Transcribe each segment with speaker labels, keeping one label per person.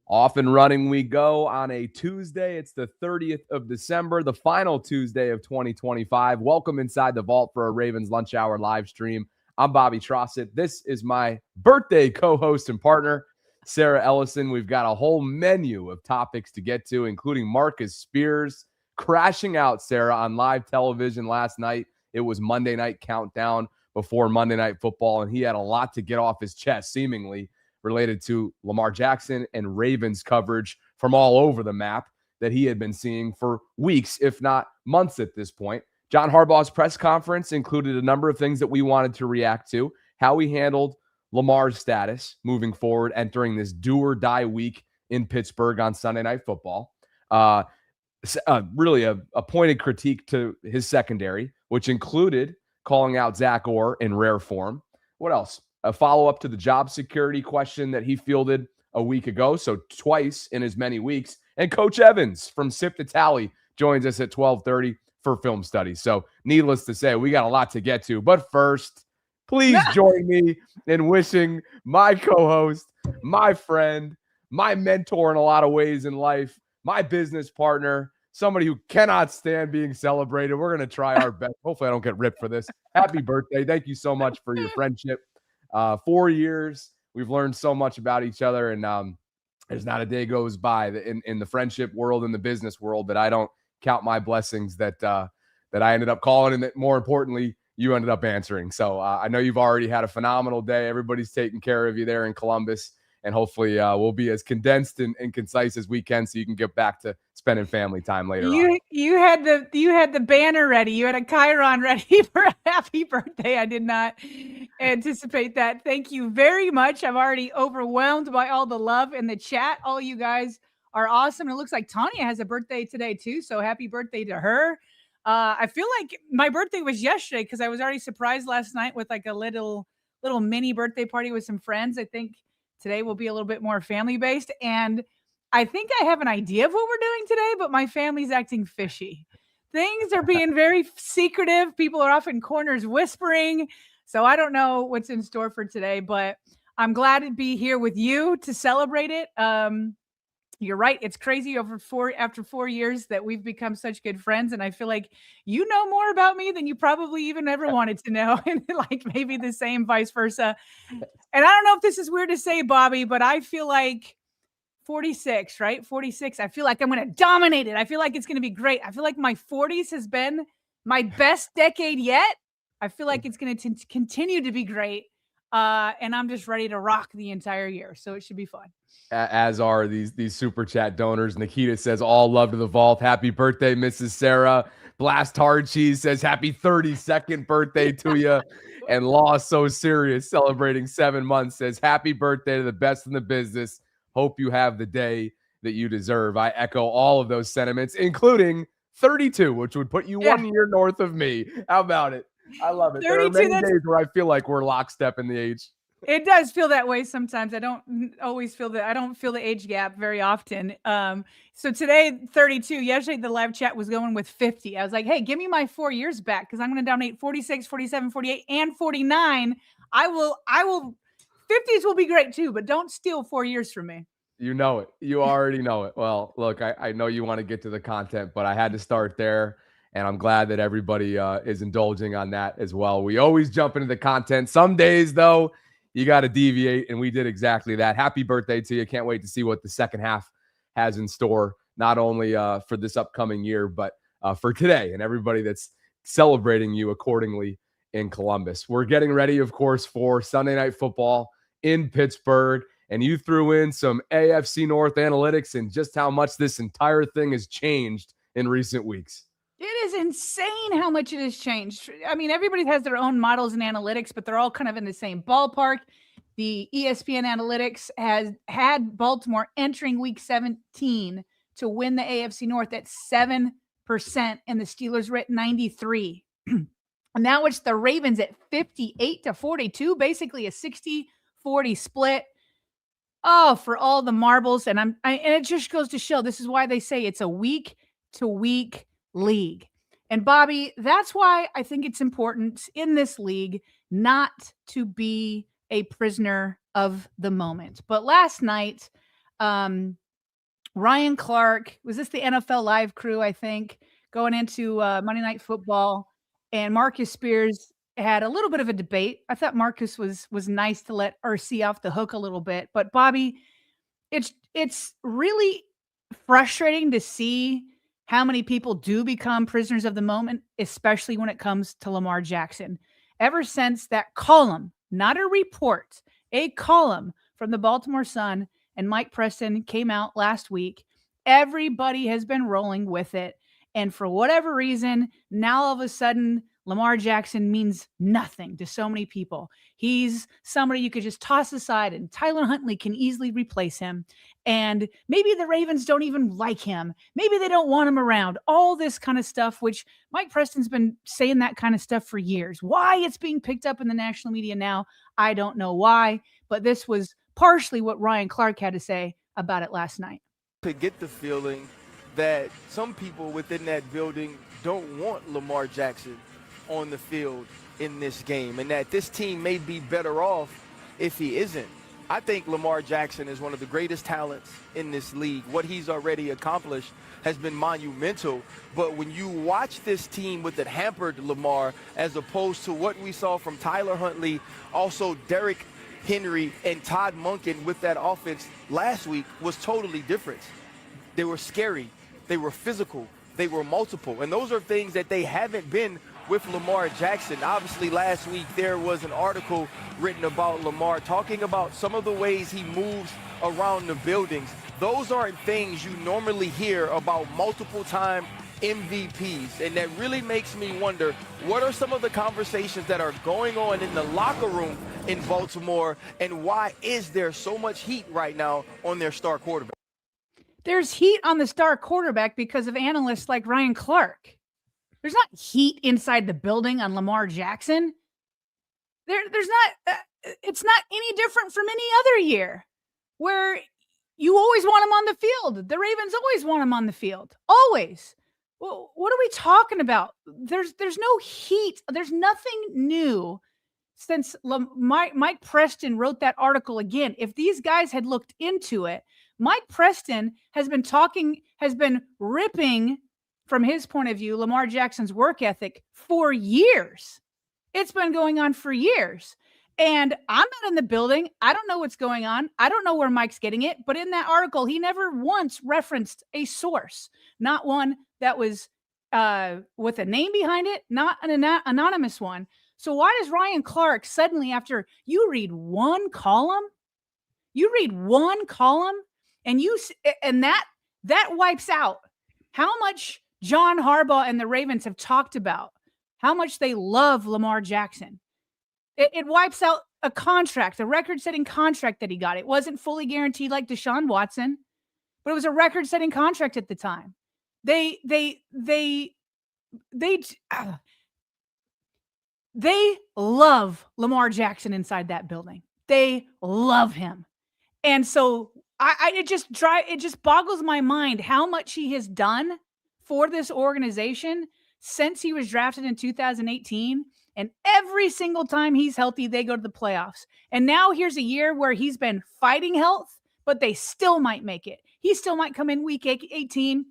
Speaker 1: Off and running we go on a Tuesday. It's the 30th of December, the final Tuesday of 2025. Welcome inside the vault for a Ravens Lunch Hour live stream. I'm Bobby Trossett. This is my birthday co-host and partner, Sarah Ellison. We've got a whole menu of topics to get to, including Marcus Spears crashing out, Sarah, on live television last night. It was Monday Night Countdown before Monday Night Football, and he had a lot to get off his chest, seemingly, related to Lamar Jackson and Ravens coverage from all over the map that he had been seeing for weeks, if not months at this point. John Harbaugh's press conference included a number of things that we wanted to react to, how he handled Lamar's status moving forward, entering this do-or-die week in Pittsburgh on Sunday Night Football. Really a pointed critique to his secondary, which included calling out Zach Orr in rare form. What else? A follow-up to the job security question that he fielded a week ago, so twice in as many weeks. And Coach Evans from Sip to Tally joins us at 12:30 for film studies. So needless to say, we got a lot to get to. But first, please join me in wishing my co-host, my friend, my mentor in a lot of ways in life, my business partner, somebody who cannot stand being celebrated. We're going to try our best. Hopefully I don't get ripped for this. Happy birthday. Thank you so much for your friendship. 4 years, we've learned so much about each other, and there's not a day goes by in the friendship world, in the business world, that I don't count my blessings that I ended up calling, and that more importantly, you ended up answering. So I know you've already had a phenomenal day. Everybody's taking care of you there in Columbus, and hopefully we'll be as condensed and concise as we can so you can get back to spending family time later on.
Speaker 2: You had the banner ready. You had a chyron ready for a happy birthday. I did not anticipate that. Thank you very much. I'm already overwhelmed by all the love in the chat. All you guys are awesome. It looks like Tanya has a birthday today too, so happy birthday to her. I feel like my birthday was yesterday because I was already surprised last night with like a little mini birthday party with some friends. I think today will be a little bit more family-based, and I think I have an idea of what we're doing today, but my family's acting fishy. Things are being very secretive. People are off in corners whispering, so I don't know what's in store for today, but I'm glad to be here with you to celebrate it. You're right. It's crazy after 4 years that we've become such good friends. And I feel like you know more about me than you probably even ever wanted to know. And like maybe the same vice versa. And I don't know if this is weird to say, Bobby, but I feel like 46, right? 46. I feel like I'm going to dominate it. I feel like it's going to be great. I feel like my 40s has been my best decade yet. I feel like it's going to continue to be great. And I'm just ready to rock the entire year. So it should be fun.
Speaker 1: As are these super chat donors. Nikita says, all love to the vault. Happy birthday, Mrs. Sarah. Blast Hard Cheese says, happy 32nd birthday to you. And Law So Serious, celebrating 7 months, says, happy birthday to the best in the business. Hope you have the day that you deserve. I echo all of those sentiments, including 32, which would put you 1 year north of me. How about it? I love it. There are many days where I feel like we're lockstep in the age.
Speaker 2: It does feel that way sometimes. I don't always feel that. I don't feel the age gap very often. So today, 32. Yesterday, the live chat was going with 50. I was like, hey, give me my 4 years back because I'm going to dominate 46, 47, 48, and 49. I will. 50s will be great too, but don't steal 4 years from me.
Speaker 1: You know it. You already know it. Well, look, I know you want to get to the content, but I had to start there. And I'm glad that everybody is indulging on that as well. We always jump into the content. Some days, though, you got to deviate, and we did exactly that. Happy birthday to you. Can't wait to see what the second half has in store, not only for this upcoming year, but for today and everybody that's celebrating you accordingly in Columbus. We're getting ready, of course, for Sunday Night Football in Pittsburgh, and you threw in some AFC North analytics and just how much this entire thing has changed in recent weeks.
Speaker 2: It is insane how much it has changed. I mean, everybody has their own models and analytics, but they're all kind of in the same ballpark. The ESPN analytics has had Baltimore entering week 17 to win the AFC North at 7%, and the Steelers were at 93. And now it's the Ravens at 58-42, basically a 60-40 split. Oh, for all the marbles. And it just goes to show this is why they say it's a week-to-week league. And Bobby, that's why I think it's important in this league not to be a prisoner of the moment. But last night, Ryan Clark, was this the NFL Live crew, I think, going into Monday Night Football, and Marcus Spears had a little bit of a debate. I thought Marcus was nice to let RC off the hook a little bit, but Bobby, it's really frustrating to see how many people do become prisoners of the moment, especially when it comes to Lamar Jackson. Ever since that column, not a report, a column from the Baltimore Sun and Mike Preston came out last week, everybody has been rolling with it. And for whatever reason, now all of a sudden, Lamar Jackson means nothing to so many people. He's somebody you could just toss aside, and Tyler Huntley can easily replace him. And maybe the Ravens don't even like him. Maybe they don't want him around. All this kind of stuff, which Mike Preston's been saying that kind of stuff for years. Why it's being picked up in the national media now, I don't know why. But this was partially what Ryan Clark had to say about it last night.
Speaker 3: To get the feeling that some people within that building don't want Lamar Jackson on the field in this game, and that this team may be better off if he isn't. I think Lamar Jackson is one of the greatest talents in this league. What he's already accomplished has been monumental, but when you watch this team with it hampered Lamar, as opposed to what we saw from Tyler Huntley, also Derrick Henry and Todd Monken with that offense last week, was totally different. They were scary, they were physical, they were multiple, and those are things that they haven't been with Lamar Jackson. Obviously, last week there was an article written about Lamar talking about some of the ways he moves around the buildings. Those aren't things you normally hear about multiple-time MVPs, and that really makes me wonder, what are some of the conversations that are going on in the locker room in Baltimore, and why is there so much heat right now on their star quarterback?
Speaker 2: There's heat on the star quarterback because of analysts like Ryan Clark. There's not heat inside the building on Lamar Jackson. There's not. It's not any different from any other year where you always want him on the field. The Ravens always want him on the field. Always. Well, what are we talking about? There's no heat. There's nothing new since Mike Preston wrote that article again. If these guys had looked into it, Mike Preston has been ripping, from his point of view, Lamar Jackson's work ethic for years. It's been going on for years. And I'm not in the building. I don't know what's going on. I don't know where Mike's getting it. But in that article, he never once referenced a source, not one that was with a name behind it, not an anonymous one. So why does Ryan Clark suddenly, after you read one column, and that wipes out how much John Harbaugh and the Ravens have talked about how much they love Lamar Jackson. It wipes out a contract, a record-setting contract that he got. It wasn't fully guaranteed like Deshaun Watson, but it was a record-setting contract at the time. They love Lamar Jackson inside that building. They love him. And so it just boggles my mind how much he has done for this organization since he was drafted in 2018. And every single time he's healthy, they go to the playoffs. And now here's a year where he's been fighting health, but they still might make it. He still might come in week 18,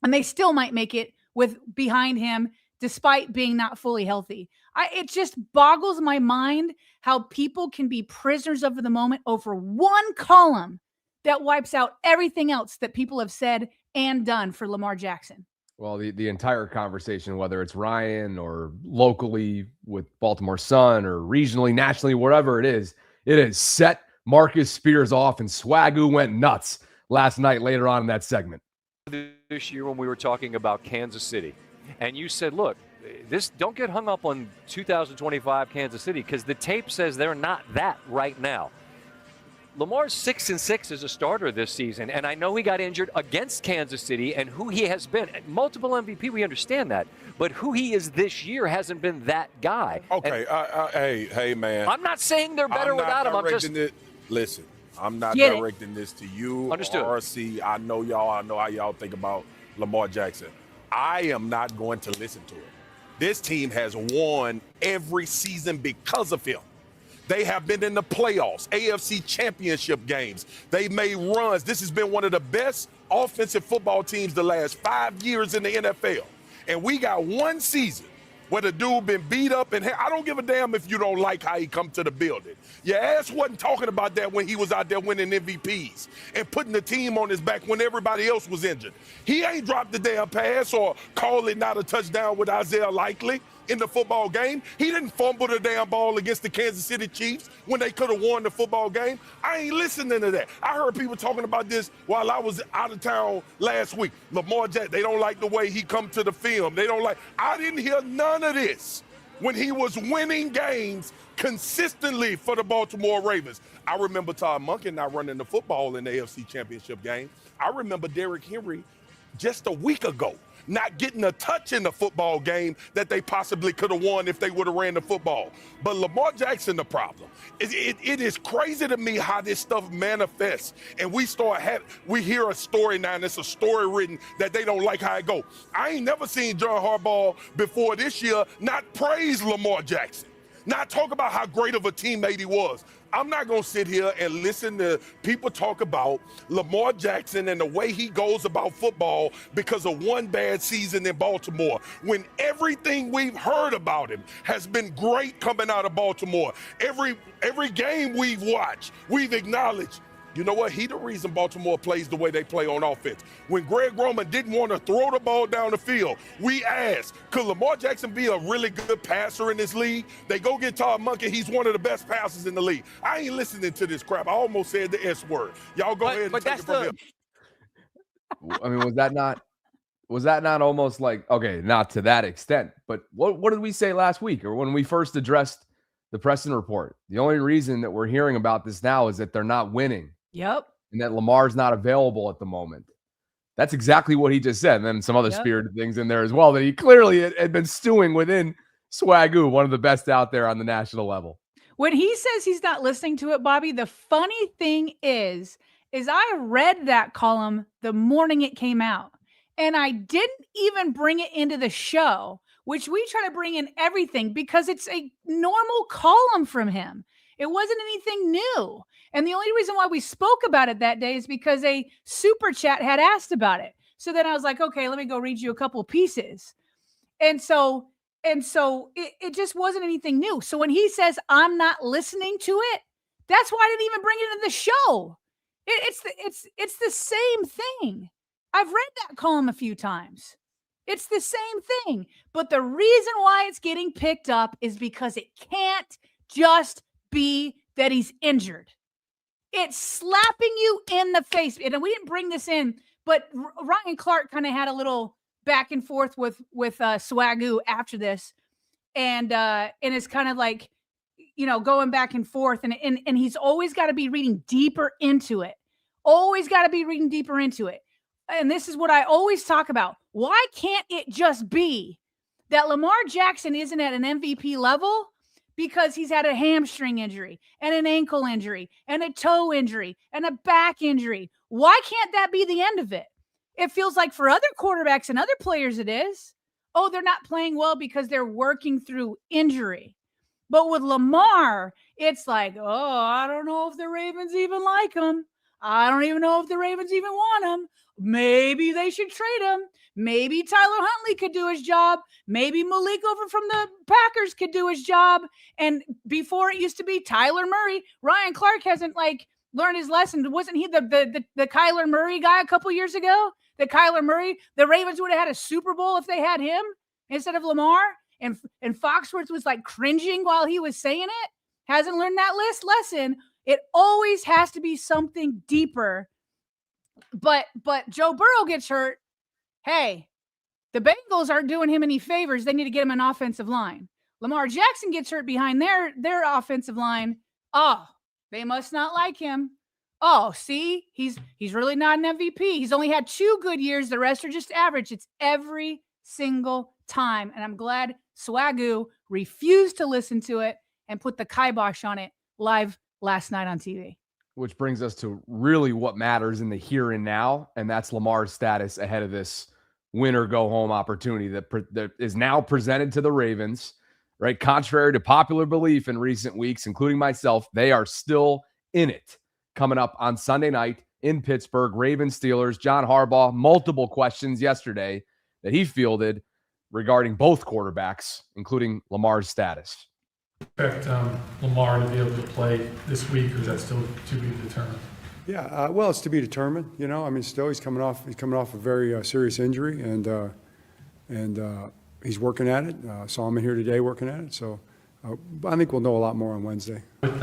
Speaker 2: and they still might make it with behind him, despite being not fully healthy. It just boggles my mind how people can be prisoners of the moment over one column that wipes out everything else that people have said and done for Lamar Jackson.
Speaker 1: Well, the entire conversation, whether it's Ryan or locally with Baltimore Sun or regionally, nationally, wherever it has set Marcus Spears off, and Swagoo went nuts last night later on in that segment.
Speaker 4: This year when we were talking about Kansas City, and you said, look, don't get hung up on 2025 Kansas City because the tape says they're not that right now. Lamar's 6-6 as a starter this season, and I know he got injured against Kansas City, and who he has been, multiple MVP, we understand that, but who he is this year hasn't been that guy.
Speaker 5: Okay, hey, man.
Speaker 4: I'm not saying they're better without him. I'm just
Speaker 5: listen. I'm not directing this to you.
Speaker 4: Understood.
Speaker 5: Or RC. I know y'all. I know how y'all think about Lamar Jackson. I am not going to listen to it. This team has won every season because of him. They have been in the playoffs, AFC championship games. They made runs. This has been one of the best offensive football teams the last 5 years in the NFL. And we got one season where the dude been beat up, and I don't give a damn if you don't like how he come to the building. Your ass wasn't talking about that when he was out there winning MVPs and putting the team on his back when everybody else was injured. He ain't dropped the damn pass or called it not a touchdown with Isaiah Likely in the football game. He didn't fumble the damn ball against the Kansas City Chiefs when they could have won the football game. I ain't listening to that. I heard people talking about this while I was out of town last week. Lamar Jackson, they don't like the way he come to the film. They don't like, I didn't hear none of this when he was winning games consistently for the Baltimore Ravens. I remember Todd Monken not running the football in the AFC Championship game. I remember Derrick Henry just a week ago not getting a touch in the football game that they possibly could have won if they would have ran the football. But Lamar Jackson, the problem. It is crazy to me how this stuff manifests. And we hear a story now, and it's a story written that they don't like how it go. I ain't never seen John Harbaugh before this year not praise Lamar Jackson, not talk about how great of a teammate he was. I'm not going to sit here and listen to people talk about Lamar Jackson and the way he goes about football because of one bad season in Baltimore, when everything we've heard about him has been great coming out of Baltimore. Every game we've watched, we've acknowledged, you know what? He the reason Baltimore plays the way they play on offense. When Greg Roman didn't want to throw the ball down the field, we asked, could Lamar Jackson be a really good passer in this league? They go get Todd Monken. He's one of the best passers in the league. I ain't listening to this crap. I almost said the S word. Y'all go ahead and take it from here.
Speaker 1: I mean, was that not almost like, okay, not to that extent, but what did we say last week or when we first addressed the Preston report? The only reason that we're hearing about this now is that they're not winning.
Speaker 2: Yep.
Speaker 1: And that Lamar's not available at the moment. That's exactly what he just said. And then some other spirited things in there as well that he clearly had been stewing within Swagoo, one of the best out there on the national level.
Speaker 2: When he says he's not listening to it, Bobby, the funny thing is I read that column the morning it came out, and I didn't even bring it into the show, which we try to bring in everything because it's a normal column from him. It wasn't anything new. And the only reason why we spoke about it that day is because a super chat had asked about it. So then I was like, okay, let me go read you a couple pieces. And so it just wasn't anything new. So when he says I'm not listening to it, that's why I didn't even bring it into the show. It's the same thing. I've read that column a few times. It's the same thing. But the reason why it's getting picked up is because it can't just be that he's injured. It's slapping you in the face. And we didn't bring this in, but Ryan Clark kind of had a little back and forth with Swagoo after this. And it's kind of like, going back and forth. And he's always got to be reading deeper into it. Always got to be reading deeper into it. And this is what I always talk about. Why can't it just be that Lamar Jackson isn't at an MVP level because he's had a hamstring injury and an ankle injury and a toe injury and a back injury? Why can't that be the end of it? It feels like for other quarterbacks and other players it is. Oh, they're not playing well because they're working through injury. But with Lamar, it's like, oh, I don't know if the Ravens even like him. I don't even know if the Ravens even want him. Maybe they should trade him. Maybe Tyler Huntley could do his job. Maybe Malik over from the Packers could do his job. And before it used to be Tyler Murray. Ryan Clark hasn't learned his lesson. Wasn't he the Kyler Murray guy a couple years ago? The Kyler Murray, the Ravens would have had a Super Bowl if they had him instead of Lamar. And Foxworth was cringing while he was saying it. Hasn't learned that lesson. It always has to be something deeper. But Joe Burrow gets hurt. Hey, the Bengals aren't doing him any favors. They need to get him an offensive line. Lamar Jackson gets hurt behind their offensive line. Oh, they must not like him. Oh, see, he's really not an MVP. He's only had 2 good years. The rest are just average. It's every single time. And I'm glad Swagoo refused to listen to it and put the kibosh on it live last night on TV.
Speaker 1: Which brings us to really what matters in the here and now, and that's Lamar's status ahead of this win or go home opportunity that is now presented to the Ravens. right? Contrary to popular belief in recent weeks, including myself, they are still in it. Coming up on Sunday night in Pittsburgh, Ravens Steelers, John Harbaugh, multiple questions yesterday that he fielded regarding both quarterbacks, including Lamar's status.
Speaker 6: Expect Lamar to be able to play this week, or is that still to be determined?
Speaker 7: Yeah, well, it's to be determined. You know, I mean, still he's coming off a very serious injury, and he's working at it. Saw him in here today working at it. So I think we'll know a lot more on Wednesday.
Speaker 6: With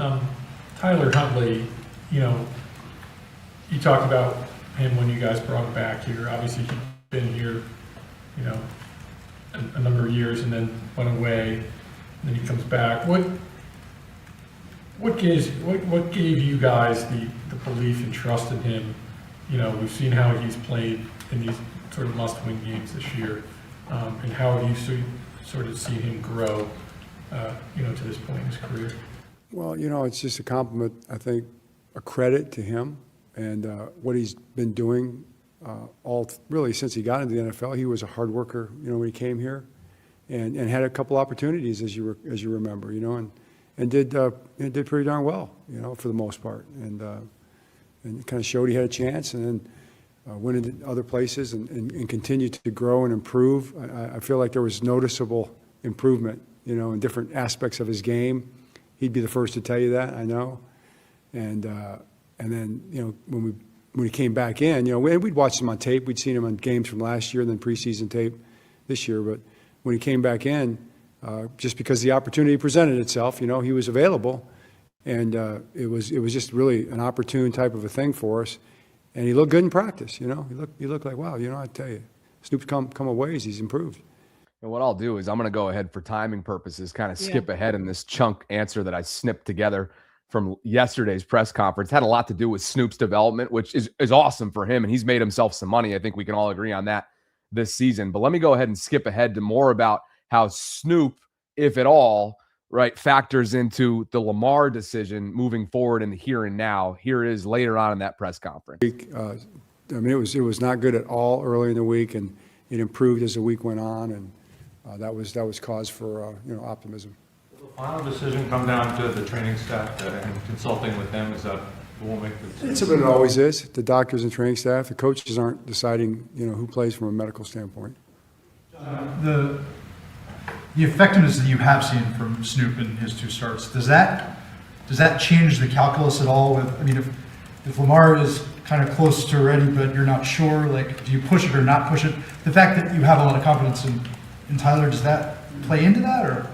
Speaker 6: Tyler Huntley, you know, you talked about him when you guys brought him back here. Obviously, he's been here, you know, a number of years, and then went away. And then he comes back. What gave you guys the belief and trust in him? You know, we've seen how he's played in these sort of must-win games this year, and how have you sort of seen him grow, you know, to this point in his career? Well,
Speaker 7: you know, it's just a compliment, I think, a credit to him and what he's been doing really since he got into the NFL. He was a hard worker, you know, when he came here, and had a couple opportunities, as you remember, you know, and did pretty darn well, you know, for the most part, and kind of showed he had a chance, and then went into other places and continued to grow and improve. I feel like there was noticeable improvement, you know, in different aspects of his game. He'd be the first to tell you that, I know. And then, you know, when he came back in, you know, we'd watched him on tape. We'd seen him on games from last year and then preseason tape this year. But when he came back in, just because the opportunity presented itself, you know, he was available. And it was just really an opportune type of a thing for us. And he looked good in practice, you know. He looked like, wow, you know, I tell you, Snoop's come a ways. He's improved.
Speaker 1: And what I'll do is I'm going to go ahead for timing purposes, kind of skip ahead in this chunk answer that I snipped together from yesterday's press conference. Had a lot to do with Snoop's development, which is awesome for him, and he's made himself some money. I think we can all agree on that this season. But let me go ahead and skip ahead to more about how Snoop, if at all, right, factors into the Lamar decision moving forward in the here and now. Here it is later on in that press conference.
Speaker 7: I mean, it was not good at all early in the week, and it improved as the week went on, and that was cause for you know, optimism.
Speaker 8: Will the final decision come down to the training staff and consulting with them? Is that who will make the decision?
Speaker 7: It's what it always is. The doctors and training staff, the coaches aren't deciding, you know, who plays from a medical standpoint.
Speaker 9: The effectiveness that you have seen from Snoop in his two starts, does that change the calculus at all? With, I mean, if Lamar is kind of close to ready, but you're not sure, like, do you push it or not push it? The fact that you have a lot of confidence in Tyler, does that play into that, or?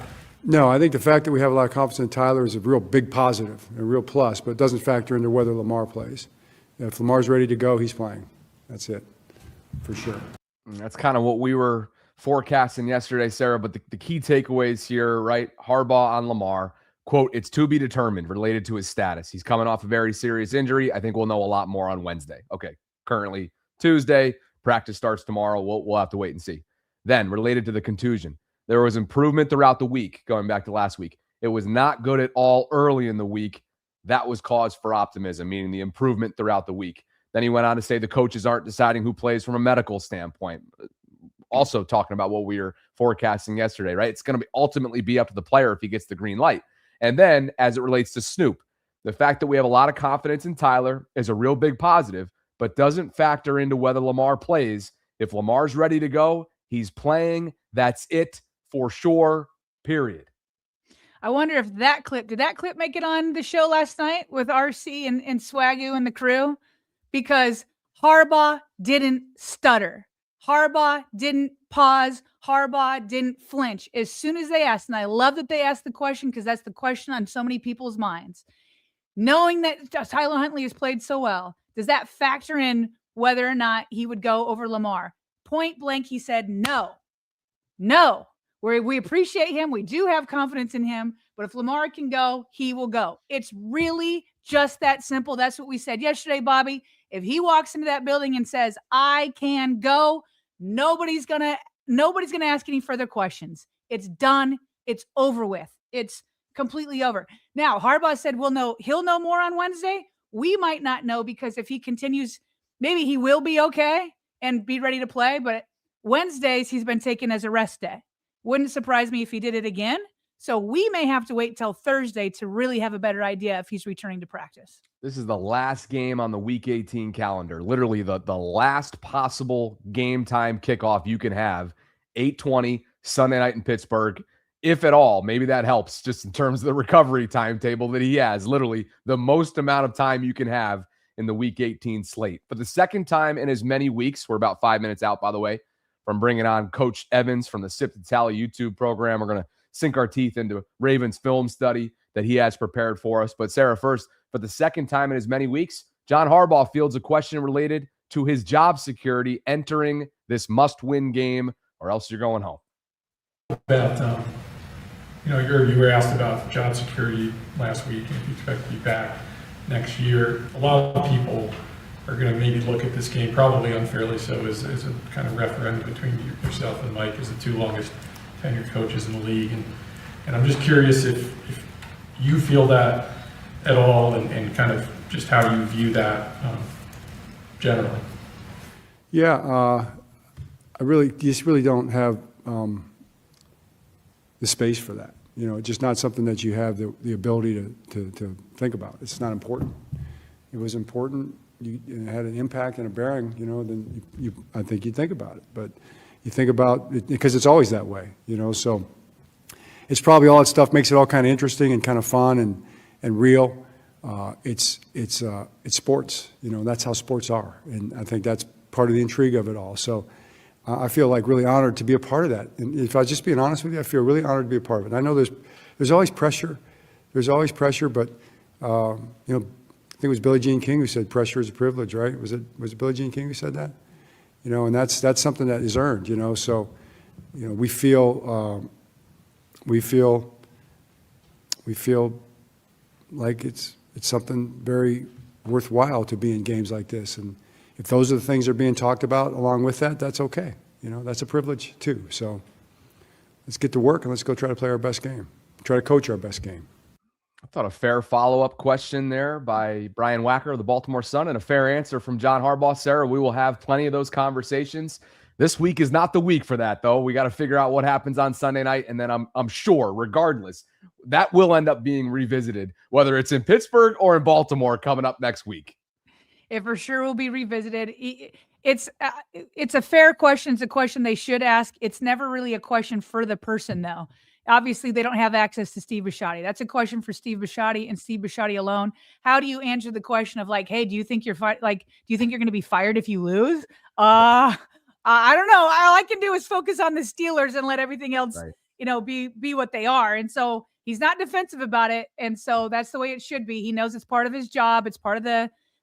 Speaker 7: No, I think the fact that we have a lot of confidence in Tyler is a real big positive, a real plus, but it doesn't factor into whether Lamar plays. If Lamar's ready to go, he's playing. That's it, for sure.
Speaker 1: That's kind of what we were forecasting yesterday, Sarah, but the key takeaways here, right? Harbaugh on Lamar, quote, it's to be determined related to his status. He's coming off a very serious injury. I think we'll know a lot more on Wednesday. Okay, currently Tuesday, practice starts tomorrow. We'll have to wait and see. Then, related to the contusion, there was improvement throughout the week, going back to last week. It was not good at all early in the week. That was cause for optimism, meaning the improvement throughout the week. Then he went on to say the coaches aren't deciding who plays from a medical standpoint. Also talking about what we were forecasting yesterday, right? It's going to ultimately be up to the player if he gets the green light. And then, as it relates to Snoop, the fact that we have a lot of confidence in Tyler is a real big positive, but doesn't factor into whether Lamar plays. If Lamar's ready to go, he's playing. That's it for sure, period.
Speaker 2: I wonder if did that clip make it on the show last night with RC and Swagoo and the crew? Because Harbaugh didn't stutter. Harbaugh didn't pause. Harbaugh didn't flinch. As soon as they asked, and I love that they asked the question because that's the question on so many people's minds. Knowing that Tyler Huntley has played so well, does that factor in whether or not he would go over Lamar? Point blank, he said no. We appreciate him. We do have confidence in him. But if Lamar can go, he will go. It's really just that simple. That's what we said yesterday, Bobby. If he walks into that building and says, I can go, nobody's gonna ask any further questions. It's done. It's over with. It's completely over. Now, Harbaugh said he'll know more on Wednesday. We might not know because if he continues, maybe he will be okay and be ready to play. But Wednesdays, he's been taken as a rest day. Wouldn't surprise me if he did it again. So we may have to wait till Thursday to really have a better idea if he's returning to practice.
Speaker 1: This is the last game on the Week 18 calendar. Literally the last possible game time kickoff you can have. 8:20 Sunday night in Pittsburgh. If at all, maybe that helps just in terms of the recovery timetable that he has. Literally the most amount of time you can have in the Week 18 slate. For the second time in as many weeks, we're about 5 minutes out, by the way, from bringing on Coach Evans from the Sip to Tally YouTube program. We're going to sink our teeth into Ravens film study that he has prepared for us. But Sarah, first, for the second time in as many weeks, John Harbaugh fields a question related to his job security entering this must-win game, or else you're going home.
Speaker 6: About, you were asked about job security last week and if you expect to be back next year. A lot of people are going to maybe look at this game, probably unfairly so, as a kind of referendum between yourself and Mike as the two longest tenured coaches in the league. And I'm just curious if you feel that at all and kind of just how you view that generally.
Speaker 7: Yeah, just really don't have the space for that. It's just not something that you have the ability to think about. It's not important. It was important. It had an impact and a bearing, then I think you'd think about it. But you think about it because it's always that way, so it's probably all that stuff makes it all kind of interesting and kind of fun and real. It's sports, that's how sports are. And I think that's part of the intrigue of it all. So I feel like really honored to be a part of that. And if I was just being honest with you, I feel really honored to be a part of it. And I know there's always pressure. There's always pressure, but I think it was Billie Jean King who said pressure is a privilege, right? Was it Billie Jean King who said that? And that's something that is earned, so we feel like it's something very worthwhile to be in games like this. And if those are the things that are being talked about along with that, that's okay. That's a privilege too. So let's get to work and let's go try to play our best game, try to coach our best game.
Speaker 1: I thought a fair follow-up question there by Brian Wacker of the Baltimore Sun and a fair answer from John Harbaugh. Sarah, we will have plenty of those conversations. This week is not the week for that, though. We got to figure out what happens on Sunday night, and then I'm sure, regardless, that will end up being revisited, whether it's in Pittsburgh or in Baltimore coming up next week.
Speaker 2: It for sure will be revisited. It's a fair question. It's a question they should ask. It's never really a question for the person, though. Obviously, they don't have access to Steve Bisciotti. That's a question for Steve Bisciotti and Steve Bisciotti alone. How do you answer the question of like, hey, do you think you're going to be fired if you lose? I don't know. All I can do is focus on the Steelers and let everything else, right, be what they are. And so he's not defensive about it. And so that's the way it should be. He knows it's part of his job. It's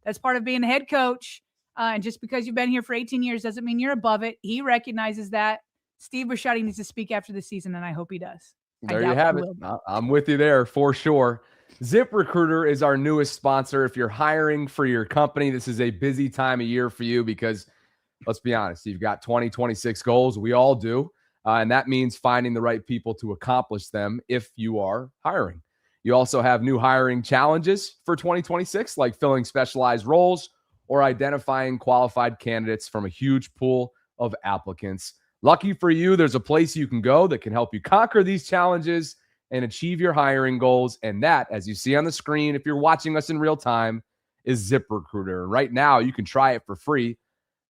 Speaker 2: that's part of being the head coach. And just because you've been here for 18 years doesn't mean you're above it. He recognizes that. Steve Bisciotti needs to speak after the season, and I hope he does.
Speaker 1: There you have it. I'm with you there for sure. ZipRecruiter is our newest sponsor. If you're hiring for your company, this is a busy time of year for you because, let's be honest, you've got 2026 goals. We all do. And that means finding the right people to accomplish them if you are hiring. You also have new hiring challenges for 2026, like filling specialized roles or identifying qualified candidates from a huge pool of applicants. Lucky for you, there's a place you can go that can help you conquer these challenges and achieve your hiring goals. And that, as you see on the screen, if you're watching us in real time, is ZipRecruiter. Right now, you can try it for free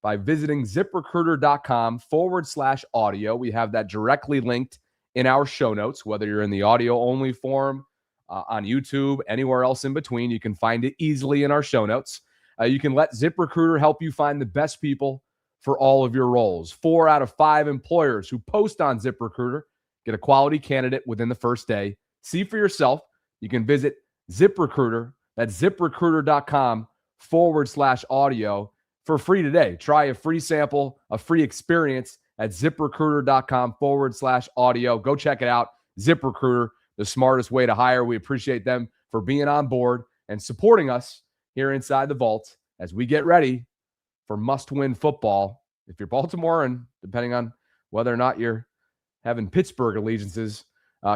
Speaker 1: by visiting ZipRecruiter.com/audio. We have that directly linked in our show notes, whether you're in the audio only form, on YouTube, anywhere else in between. You can find it easily in our show notes. You can let ZipRecruiter help you find the best people for all of your roles. 4 out of 5 employers who post on ZipRecruiter get a quality candidate within the first day. See for yourself. You can visit ZipRecruiter. That's ZipRecruiter.com/audio for free today. Try a free sample, a free experience at ZipRecruiter.com/audio. Go check it out. ZipRecruiter, the smartest way to hire. We appreciate them for being on board and supporting us here inside the Vault as we get ready for must-win football. If you're Baltimore, and depending on whether or not you're having Pittsburgh allegiances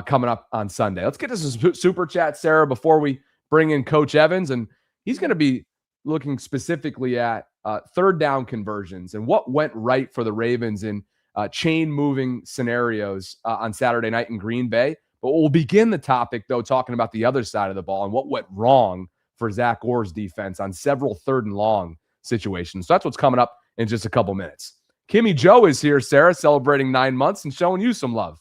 Speaker 1: coming up on Sunday. Let's get to some super chat, Sarah, before we bring in Coach Evans. And he's going to be looking specifically at third down conversions and what went right for the Ravens in chain-moving scenarios on Saturday night in Green Bay. But we'll begin the topic, though, talking about the other side of the ball and what went wrong for Zach Orr's defense on several 3rd and long situations. So that's what's coming up in just a couple minutes. Kimmy Joe is here, Sarah, celebrating 9 months and showing you some love.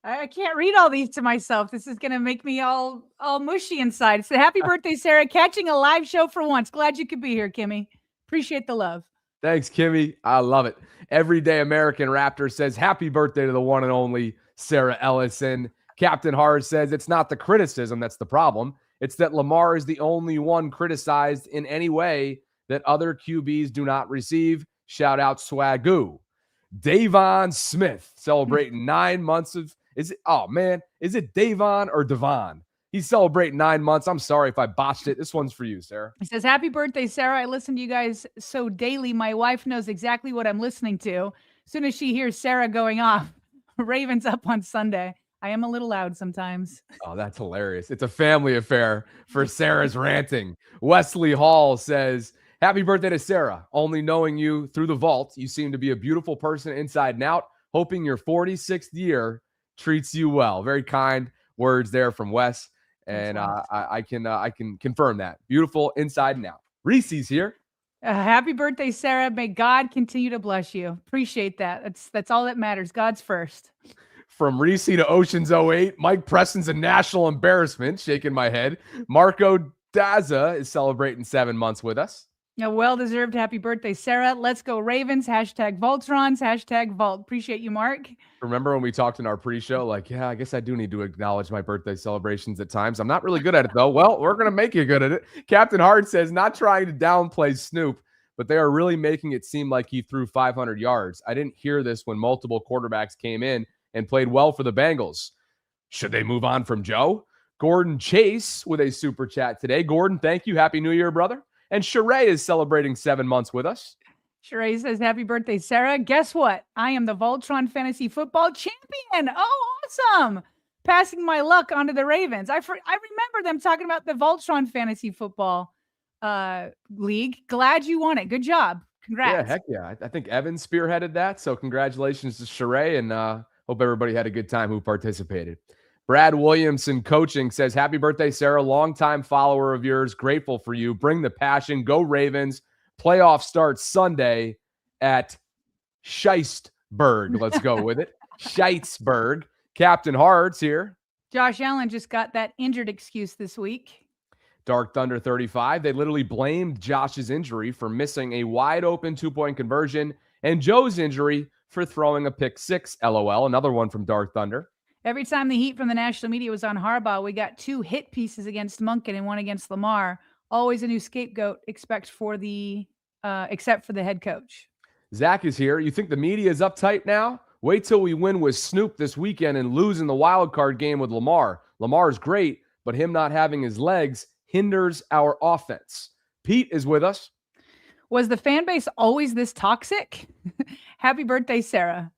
Speaker 2: I can't read all these to myself. This is going to make me all mushy inside. So happy birthday, Sarah. Catching a live show for once. Glad you could be here, Kimmy. Appreciate the love.
Speaker 1: Thanks, Kimmy. I love it. Everyday American Raptor says, happy birthday to the one and only Sarah Ellison. Captain Hart says, it's not the criticism that's the problem. It's that Lamar is the only one criticized in any way that other QBs do not receive. Shout out Swagoo. Davon Smith celebrating 9 months of, is it Davon or Devon? He's celebrating 9 months. I'm sorry if I botched it. This one's for you, Sarah.
Speaker 2: He says, happy birthday, Sarah. I listen to you guys so daily. My wife knows exactly what I'm listening to. As soon as she hears Sarah going off, Ravens up on Sunday. I am a little loud sometimes.
Speaker 1: Oh, that's hilarious. It's a family affair for Sarah's ranting. Wesley Hall says, happy birthday to Sarah. Only knowing you through the vault, you seem to be a beautiful person inside and out. Hoping your 46th year treats you well. Very kind words there from Wes. And I can confirm that. Beautiful inside and out. Reese's here.
Speaker 2: Happy birthday, Sarah. May God continue to bless you. Appreciate that. That's all that matters. God's first.
Speaker 1: From Reese to Ocean's 08, Mike Preston's a national embarrassment. Shaking my head. Marco Daza is celebrating 7 months with us.
Speaker 2: A well-deserved happy birthday, Sarah. Let's go Ravens. Hashtag VAULTRONs. Hashtag Vault. Appreciate you, Mark.
Speaker 1: Remember when we talked in our pre-show, like, yeah, I guess I do need to acknowledge my birthday celebrations at times. I'm not really good at it, though. Well, we're going to make you good at it. Captain Hart says, not trying to downplay Snoop, but they are really making it seem like he threw 500 yards. I didn't hear this when multiple quarterbacks came in and played well for the Bengals. Should they move on from Joe? Gordon Chase with a super chat today. Gordon, thank you. Happy New Year, brother. And Sheree is celebrating 7 months with us.
Speaker 2: Sheree says, happy birthday, Sarah. Guess what? I am the Voltron Fantasy Football Champion. Oh, awesome. Passing my luck onto the Ravens. I remember them talking about the Voltron Fantasy Football League. Glad you won it. Good job. Congrats.
Speaker 1: Yeah, heck yeah. I think Evan spearheaded that. So congratulations to Sheree, and hope everybody had a good time who participated. Brad Williamson coaching says, happy birthday, Sarah. Longtime follower of yours. Grateful for you. Bring the passion. Go Ravens. Playoff starts Sunday at Scheistberg. Let's go with it. Scheistberg. Captain Hart's here.
Speaker 2: Josh Allen just got that injured excuse this week.
Speaker 1: Dark Thunder 35. They literally blamed Josh's injury for missing a wide open 2-point conversion and Joe's injury for throwing a pick six. LOL. Another one from Dark Thunder.
Speaker 2: Every time the heat from the national media was on Harbaugh, we got 2 hit pieces against Monken and 1 against Lamar. Always a new scapegoat, except for the head coach.
Speaker 1: Zach is here. You think the media is uptight now? Wait till we win with Snoop this weekend and lose in the wild card game with Lamar. Lamar's great, but him not having his legs hinders our offense. Pete is with us.
Speaker 2: Was the fan base always this toxic? Happy birthday, Sarah.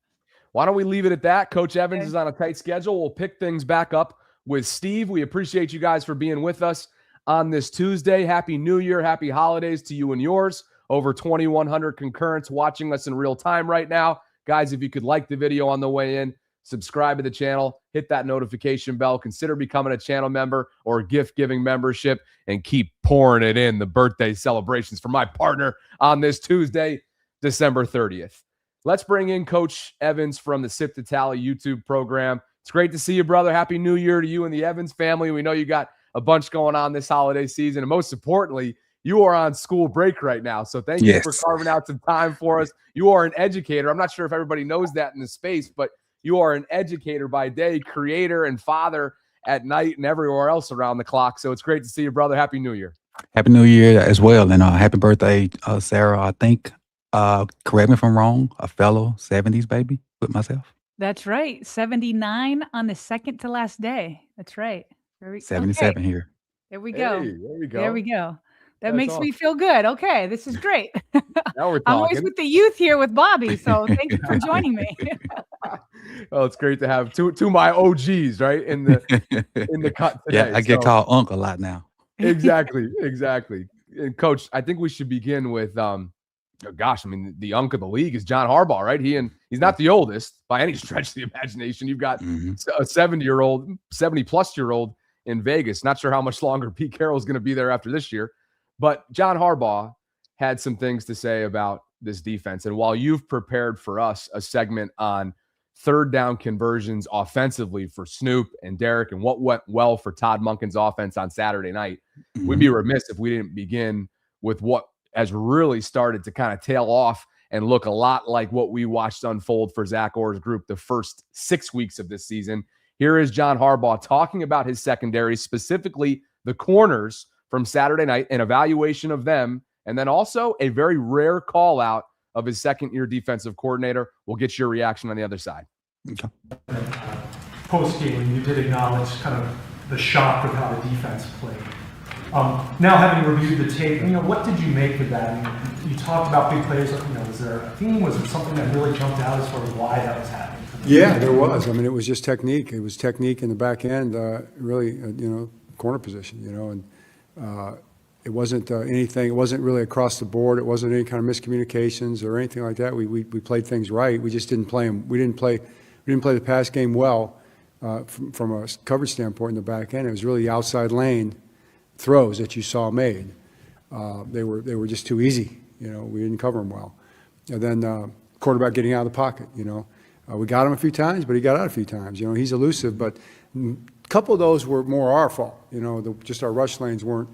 Speaker 1: Why don't we leave it at that? Coach Evans is on a tight schedule. We'll pick things back up with Steve. We appreciate you guys for being with us on this Tuesday. Happy New Year. Happy holidays to you and yours. Over 2,100 concurrents watching us in real time right now. Guys, if you could like the video on the way in, subscribe to the channel, hit that notification bell, consider becoming a channel member or gift-giving membership, and keep pouring it in the birthday celebrations for my partner on this Tuesday, December 30th. Let's bring in Coach Evans from the Sip to Tally YouTube program. It's great to see you, brother. Happy New Year to you and the Evans family. We know you got a bunch going on this holiday season, and most importantly, you are on school break right now. So thank you for carving out some time for us. You are an educator. I'm not sure if everybody knows that in the space, but you are an educator by day, creator and father at night, and everywhere else around the clock. So it's great to see you, brother. Happy New Year.
Speaker 10: Happy New Year as well. And happy birthday, Sarah. I think, correct me if I'm wrong, a fellow 70s baby with myself.
Speaker 2: That's right. 79 on the second to last day. That's right.
Speaker 10: 77 here.
Speaker 2: There we go.
Speaker 1: Hey, there we go.
Speaker 2: There we go. That
Speaker 1: That's
Speaker 2: makes me feel good. Okay, this is great.
Speaker 1: Now we're
Speaker 2: I'm always
Speaker 1: talking.
Speaker 2: with the youth here with Bobby, so thank you for joining me.
Speaker 1: Well, it's great to have two of my OGs, right, in the cut today.
Speaker 10: Yeah, I get called Uncle a lot now.
Speaker 1: Exactly. And Coach, I think we should begin with gosh, I mean, the unk of the league is John Harbaugh, right? He's not the oldest by any stretch of the imagination. You've got a 70-plus-year-old in Vegas. Not sure how much longer Pete Carroll is going to be there after this year. But John Harbaugh had some things to say about this defense. And while you've prepared for us a segment on third down conversions offensively for Snoop and Derrick and what went well for Todd Monken's offense on Saturday night, we'd be remiss if we didn't begin with what has really started to kind of tail off and look a lot like what we watched unfold for Zach Orr's group the first 6 weeks of this season. Here is John Harbaugh talking about his secondary, specifically the corners from Saturday night, an evaluation of them, and then also a very rare call out of his second-year defensive coordinator. We'll get your reaction on the other side.
Speaker 6: Okay. Post-game, you did acknowledge kind of the shock of how the defense played. Now, having reviewed the tape, what did you make of that? You talked about big plays. Was there a theme? Was there something that really jumped out as far as why that was happening?
Speaker 7: Yeah, there was. I mean, it was just technique. It was technique in the back end, really, corner position, and it wasn't anything. It wasn't really across the board. It wasn't any kind of miscommunications or anything like that. We played things right. We just didn't play them. We didn't play the pass game well from a coverage standpoint in the back end. It was really the outside lane throws that you saw made. They were just too easy. We didn't cover them well. And then quarterback getting out of the pocket. We got him a few times, but he got out a few times. He's elusive, but a couple of those were more our fault. Just our rush lanes weren't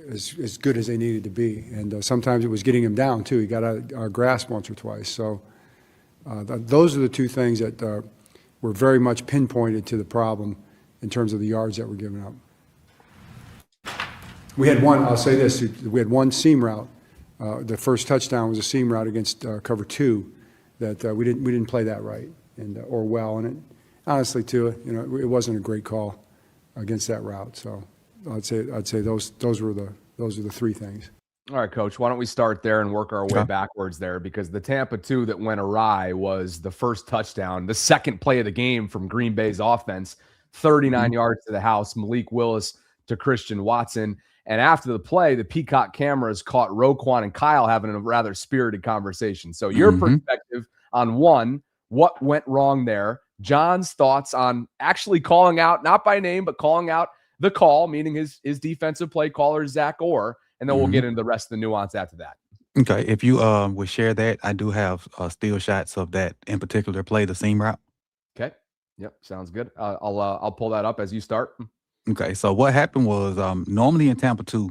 Speaker 7: as good as they needed to be, and sometimes it was getting him down too. He got out of our grasp once or twice. So those are the two things that were very much pinpointed to the problem in terms of the yards that were given up. We had one. I'll say this: we had one seam route. The first touchdown was a seam route against cover 2 that we didn't play that right or well, and it, honestly too, it wasn't a great call against that route. So I'd say those are the three things.
Speaker 1: All right, Coach, why don't we start there and work our way backwards there, because the Tampa 2 that went awry was the first touchdown, the second play of the game from Green Bay's offense, 39 yards to the house, Malik Willis to Christian Watson. And after the play, the Peacock cameras caught Roquan and Kyle having a rather spirited conversation. So your perspective on, one, what went wrong there, John's thoughts on actually calling out, not by name, but calling out the call, meaning his defensive play caller, Zach Orr, and then we'll get into the rest of the nuance after that.
Speaker 10: Okay, if you would share that, I do have still shots of that in particular play, the seam route.
Speaker 1: Okay, yep, sounds good. I'll pull that up as you start.
Speaker 10: Okay, so what happened was normally in Tampa 2,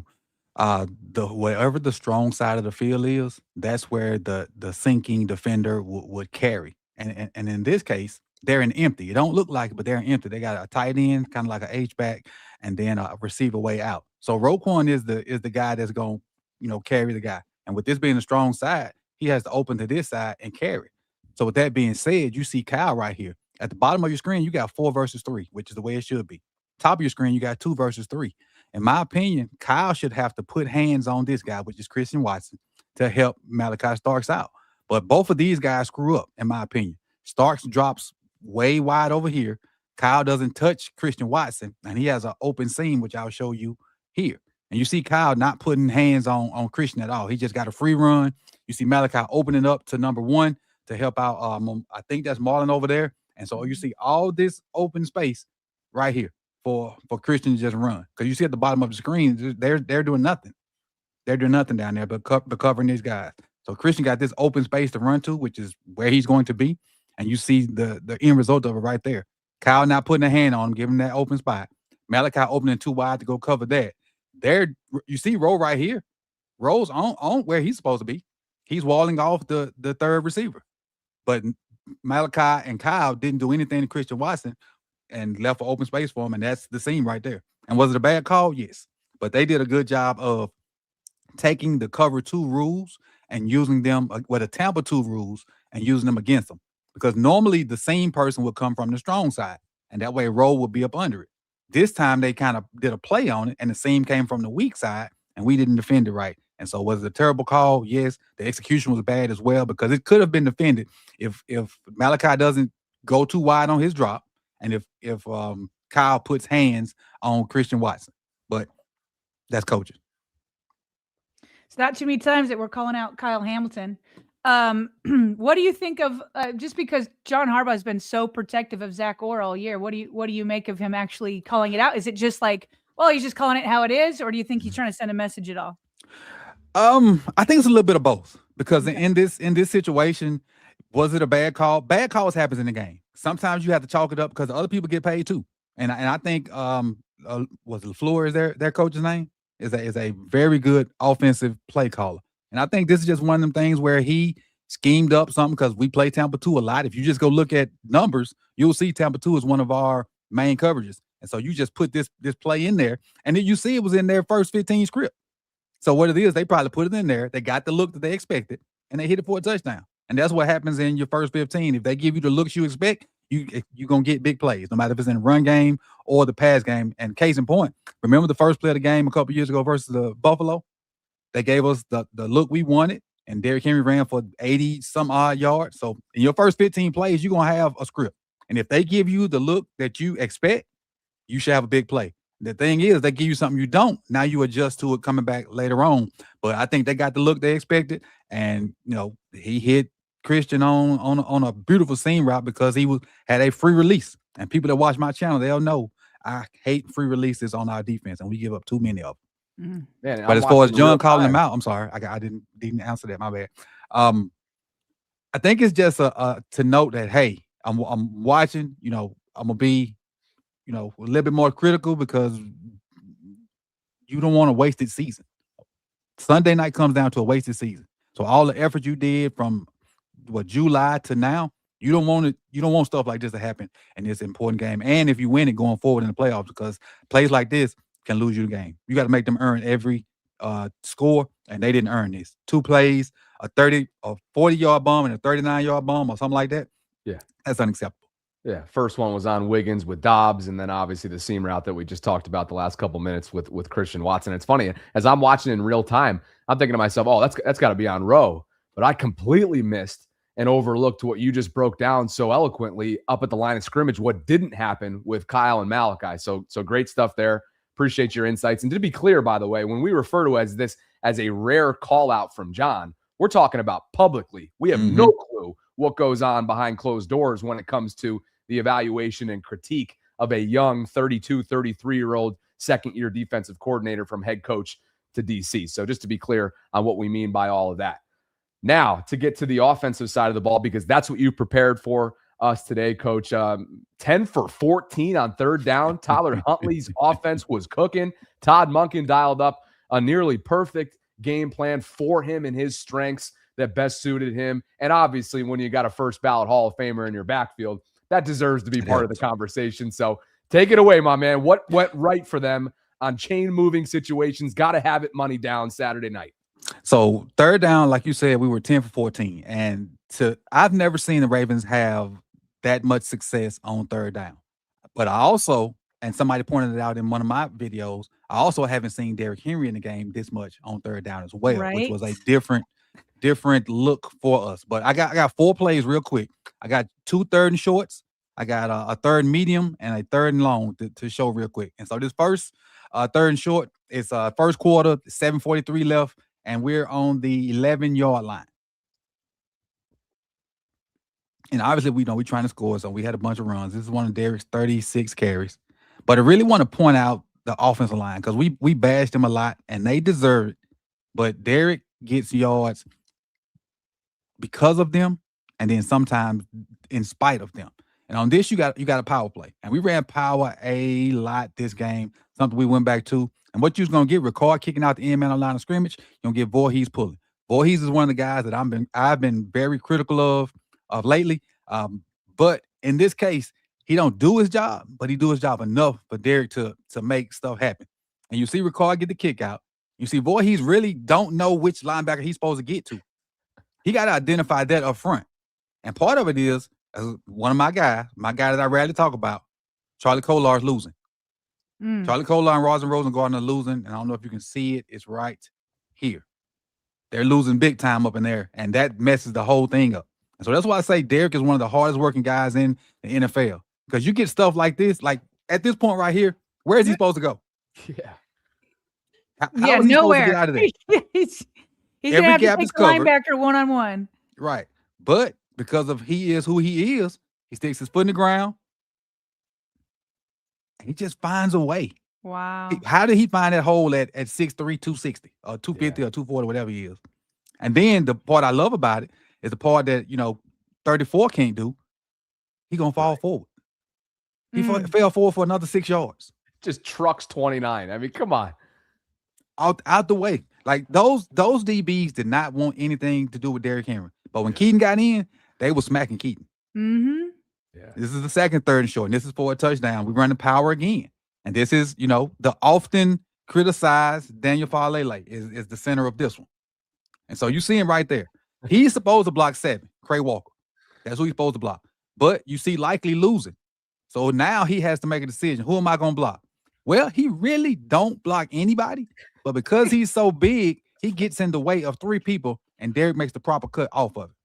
Speaker 10: wherever the strong side of the field is, that's where the sinking defender would carry. And in this case, they're in empty. It don't look like it, but they're in empty. They got a tight end, kind of like an H-back, and then a receiver way out. So Roquan is the guy that's going to carry the guy. And with this being a strong side, he has to open to this side and carry. So with that being said, you see Kyle right here. At the bottom of your screen, you got 4 versus 3, which is the way it should be. Top of your screen, you got 2 versus 3. In my opinion, Kyle should have to put hands on this guy, which is Christian Watson, to help Malachi Starks out. But both of these guys screw up, in my opinion. Starks drops way wide over here. Kyle doesn't touch Christian Watson, and he has an open seam, which I'll show you here. And you see Kyle not putting hands on Christian at all. He just got a free run. You see Malachi opening up to number 1 to help out. I think that's Marlon over there. And so you see all this open space right here for Christian to just run. Because you see at the bottom of the screen, they're doing nothing. They're doing nothing down there but covering these guys. So Christian got this open space to run to, which is where he's going to be. And you see the end result of it right there. Kyle not putting a hand on him, giving him that open spot. Malachi opening too wide to go cover that. There, you see Rowe right here. Rowe's on where he's supposed to be. He's walling off the third receiver. But Malachi and Kyle didn't do anything to Christian Watson and left an open space for him, and that's the seam right there. And was it a bad call? Yes. But they did a good job of taking the cover 2 rules and using them, the Tampa 2 rules, and using them against them. Because normally the same person would come from the strong side, and that way Rowe would be up under it. This time they kind of did a play on it, and the seam came from the weak side, and we didn't defend it right. And so was it a terrible call? Yes. The execution was bad as well, because it could have been defended if Malachi doesn't go too wide on his drop, and if Kyle puts hands on Christian Watson. But that's coaching.
Speaker 2: It's not too many times that we're calling out Kyle Hamilton. What do you think of just because John Harbaugh has been so protective of Zach Orr all year? What do you make of him actually calling it out? Is it just like, well, he's just calling it how it is, or do you think he's trying to send a message at all?
Speaker 10: I think it's a little bit of both because in this situation, was it a bad call? Bad calls happens in the game. Sometimes you have to chalk it up because other people get paid too. And I think was LaFleur is their coach's name is a very good offensive play caller. And I think this is just one of them things where he schemed up something because we play Tampa 2 a lot. If you just go look at numbers, you'll see Tampa 2 is one of our main coverages. And so you just put this play in there, and then you see it was in their first 15 script. So what it is, they probably put it in there. They got the look that they expected, and they hit it for a touchdown. And that's what happens in your first 15. If they give you the looks you expect, you're going to get big plays, no matter if it's in the run game or the pass game. And case in point, remember the first play of the game a couple years ago versus the Buffalo? They gave us the look we wanted, and Derrick Henry ran for 80-some-odd yards. So in your first 15 plays, you're going to have a script. And if they give you the look that you expect, you should have a big play. The thing is, they give you something you don't. Now you adjust to it coming back later on. But I think they got the look they expected, and he hit Christian on a beautiful seam route because he had a free release. And people that watch my channel, they'll know I hate free releases on our defense, and we give up too many of them.
Speaker 1: Man,
Speaker 10: but as far as John calling them out, I'm sorry, I didn't answer that. My bad. I think it's just to note that hey, I'm watching. I'm gonna be a little bit more critical because you don't want a wasted season. Sunday night comes down to a wasted season. So all the effort you did from July to now, you don't want stuff like this to happen in this important game. And if you win it going forward in the playoffs, because plays like this can lose you the game. You got to make them earn every score, and they didn't earn this. 2 plays, a 40-yard bomb and a 39-yard bomb or something like that.
Speaker 1: Yeah.
Speaker 10: That's unacceptable.
Speaker 1: Yeah, first one was on Wiggins with Dobbs, and then obviously the seam route that we just talked about the last couple minutes with Christian Watson. It's funny, as I'm watching in real time, I'm thinking to myself, oh, that's got to be on Rowe. But I completely missed and overlooked what you just broke down so eloquently up at the line of scrimmage, what didn't happen with Kyle and Malachi. So great stuff there. Appreciate your insights. And to be clear, by the way, when we refer to this as a rare call out from John, we're talking about publicly. We have no clue what goes on behind closed doors when it comes to the evaluation and critique of a young 32, 33-year-old second-year defensive coordinator from head coach to DC. So just to be clear on what we mean by all of that. Now, to get to the offensive side of the ball, because that's what you prepared for us today, Coach. 10 for 14 on third down. Tyler Huntley's offense was cooking. Todd Monken dialed up a nearly perfect game plan for him and his strengths that best suited him. And obviously, when you got a first ballot Hall of Famer in your backfield, that deserves to be part of the conversation. So take it away, my man. What went right for them on chain moving situations? Got to have it money down Saturday night.
Speaker 10: So third down, like you said, we were 10 for 14. And I've never seen the Ravens have that much success on third down. But I also, and somebody pointed it out in one of my videos, I also haven't seen Derrick Henry in the game this much on third down as well, which was a different look for us. But I got 4 plays real quick. I got 2 third and shorts. I got a third and medium and a third and long to show real quick. And so this first third and short is first quarter, 7:43 left, and we're on the 11-yard line. And obviously, we're trying to score, so we had a bunch of runs. This is one of Derrick's 36 carries. But I really want to point out the offensive line because we bashed them a lot, and they deserve it. But Derrick gets yards because of them, and then sometimes in spite of them. And on this, you got a power play. And we ran power a lot this game, something we went back to. And what you're going to get, Ricard kicking out the end man on line of scrimmage, you're going to get Voorhees pulling. Voorhees is one of the guys that I've been very critical of lately. But in this case, he don't do his job, but he do his job enough for Derrick to make stuff happen. And you see Ricard get the kick out. You see Voorhees really don't know which linebacker he's supposed to get to. He got to identify that up front. And part of it is, one of my guy that I rarely talk about, Charlie Kolar's losing. Charlie Kolar and Rosengarten are losing, and I don't know if you can see it. It's right here. They're losing big time up in there, and that messes the whole thing up. And so that's why I say Derrick is one of the hardest working guys in the NFL, because you get stuff like this, like at this point right here, where is he supposed to go?
Speaker 1: Yeah.
Speaker 10: How is he supposed to get out of there?
Speaker 2: He's gonna
Speaker 10: Every
Speaker 2: have to
Speaker 10: gap
Speaker 2: take
Speaker 10: is
Speaker 2: the
Speaker 10: covered.
Speaker 2: linebacker one-on-one.
Speaker 10: Right. But because of he is who he is, he sticks his foot in the ground. And he just finds a way.
Speaker 2: Wow.
Speaker 10: How did he find that hole at 6'3", 260 or 250 or 240, whatever he is? And then the part I love about it is the part that, 34 can't do. He gonna fall forward. He fell forward for another 6 yards.
Speaker 1: Just trucks 29. I mean, come on.
Speaker 10: Out the way. Like those DBs did not want anything to do with Derrick Henry. But when Keaton got in, they were smacking Keaton.
Speaker 2: Mm-hmm.
Speaker 1: Yeah.
Speaker 10: This is the second 3rd and short, and this is for a touchdown. We run the power again. And this is, the often criticized Daniel Falele is the center of this one. And so you see him right there. He's supposed to block 7, Cray Walker. That's who he's supposed to block. But you see likely losing. So now he has to make a decision. Who am I going to block? Well, he really don't block anybody. But because he's so big, he gets in the way of 3 people, and Derrick makes the proper cut off of it.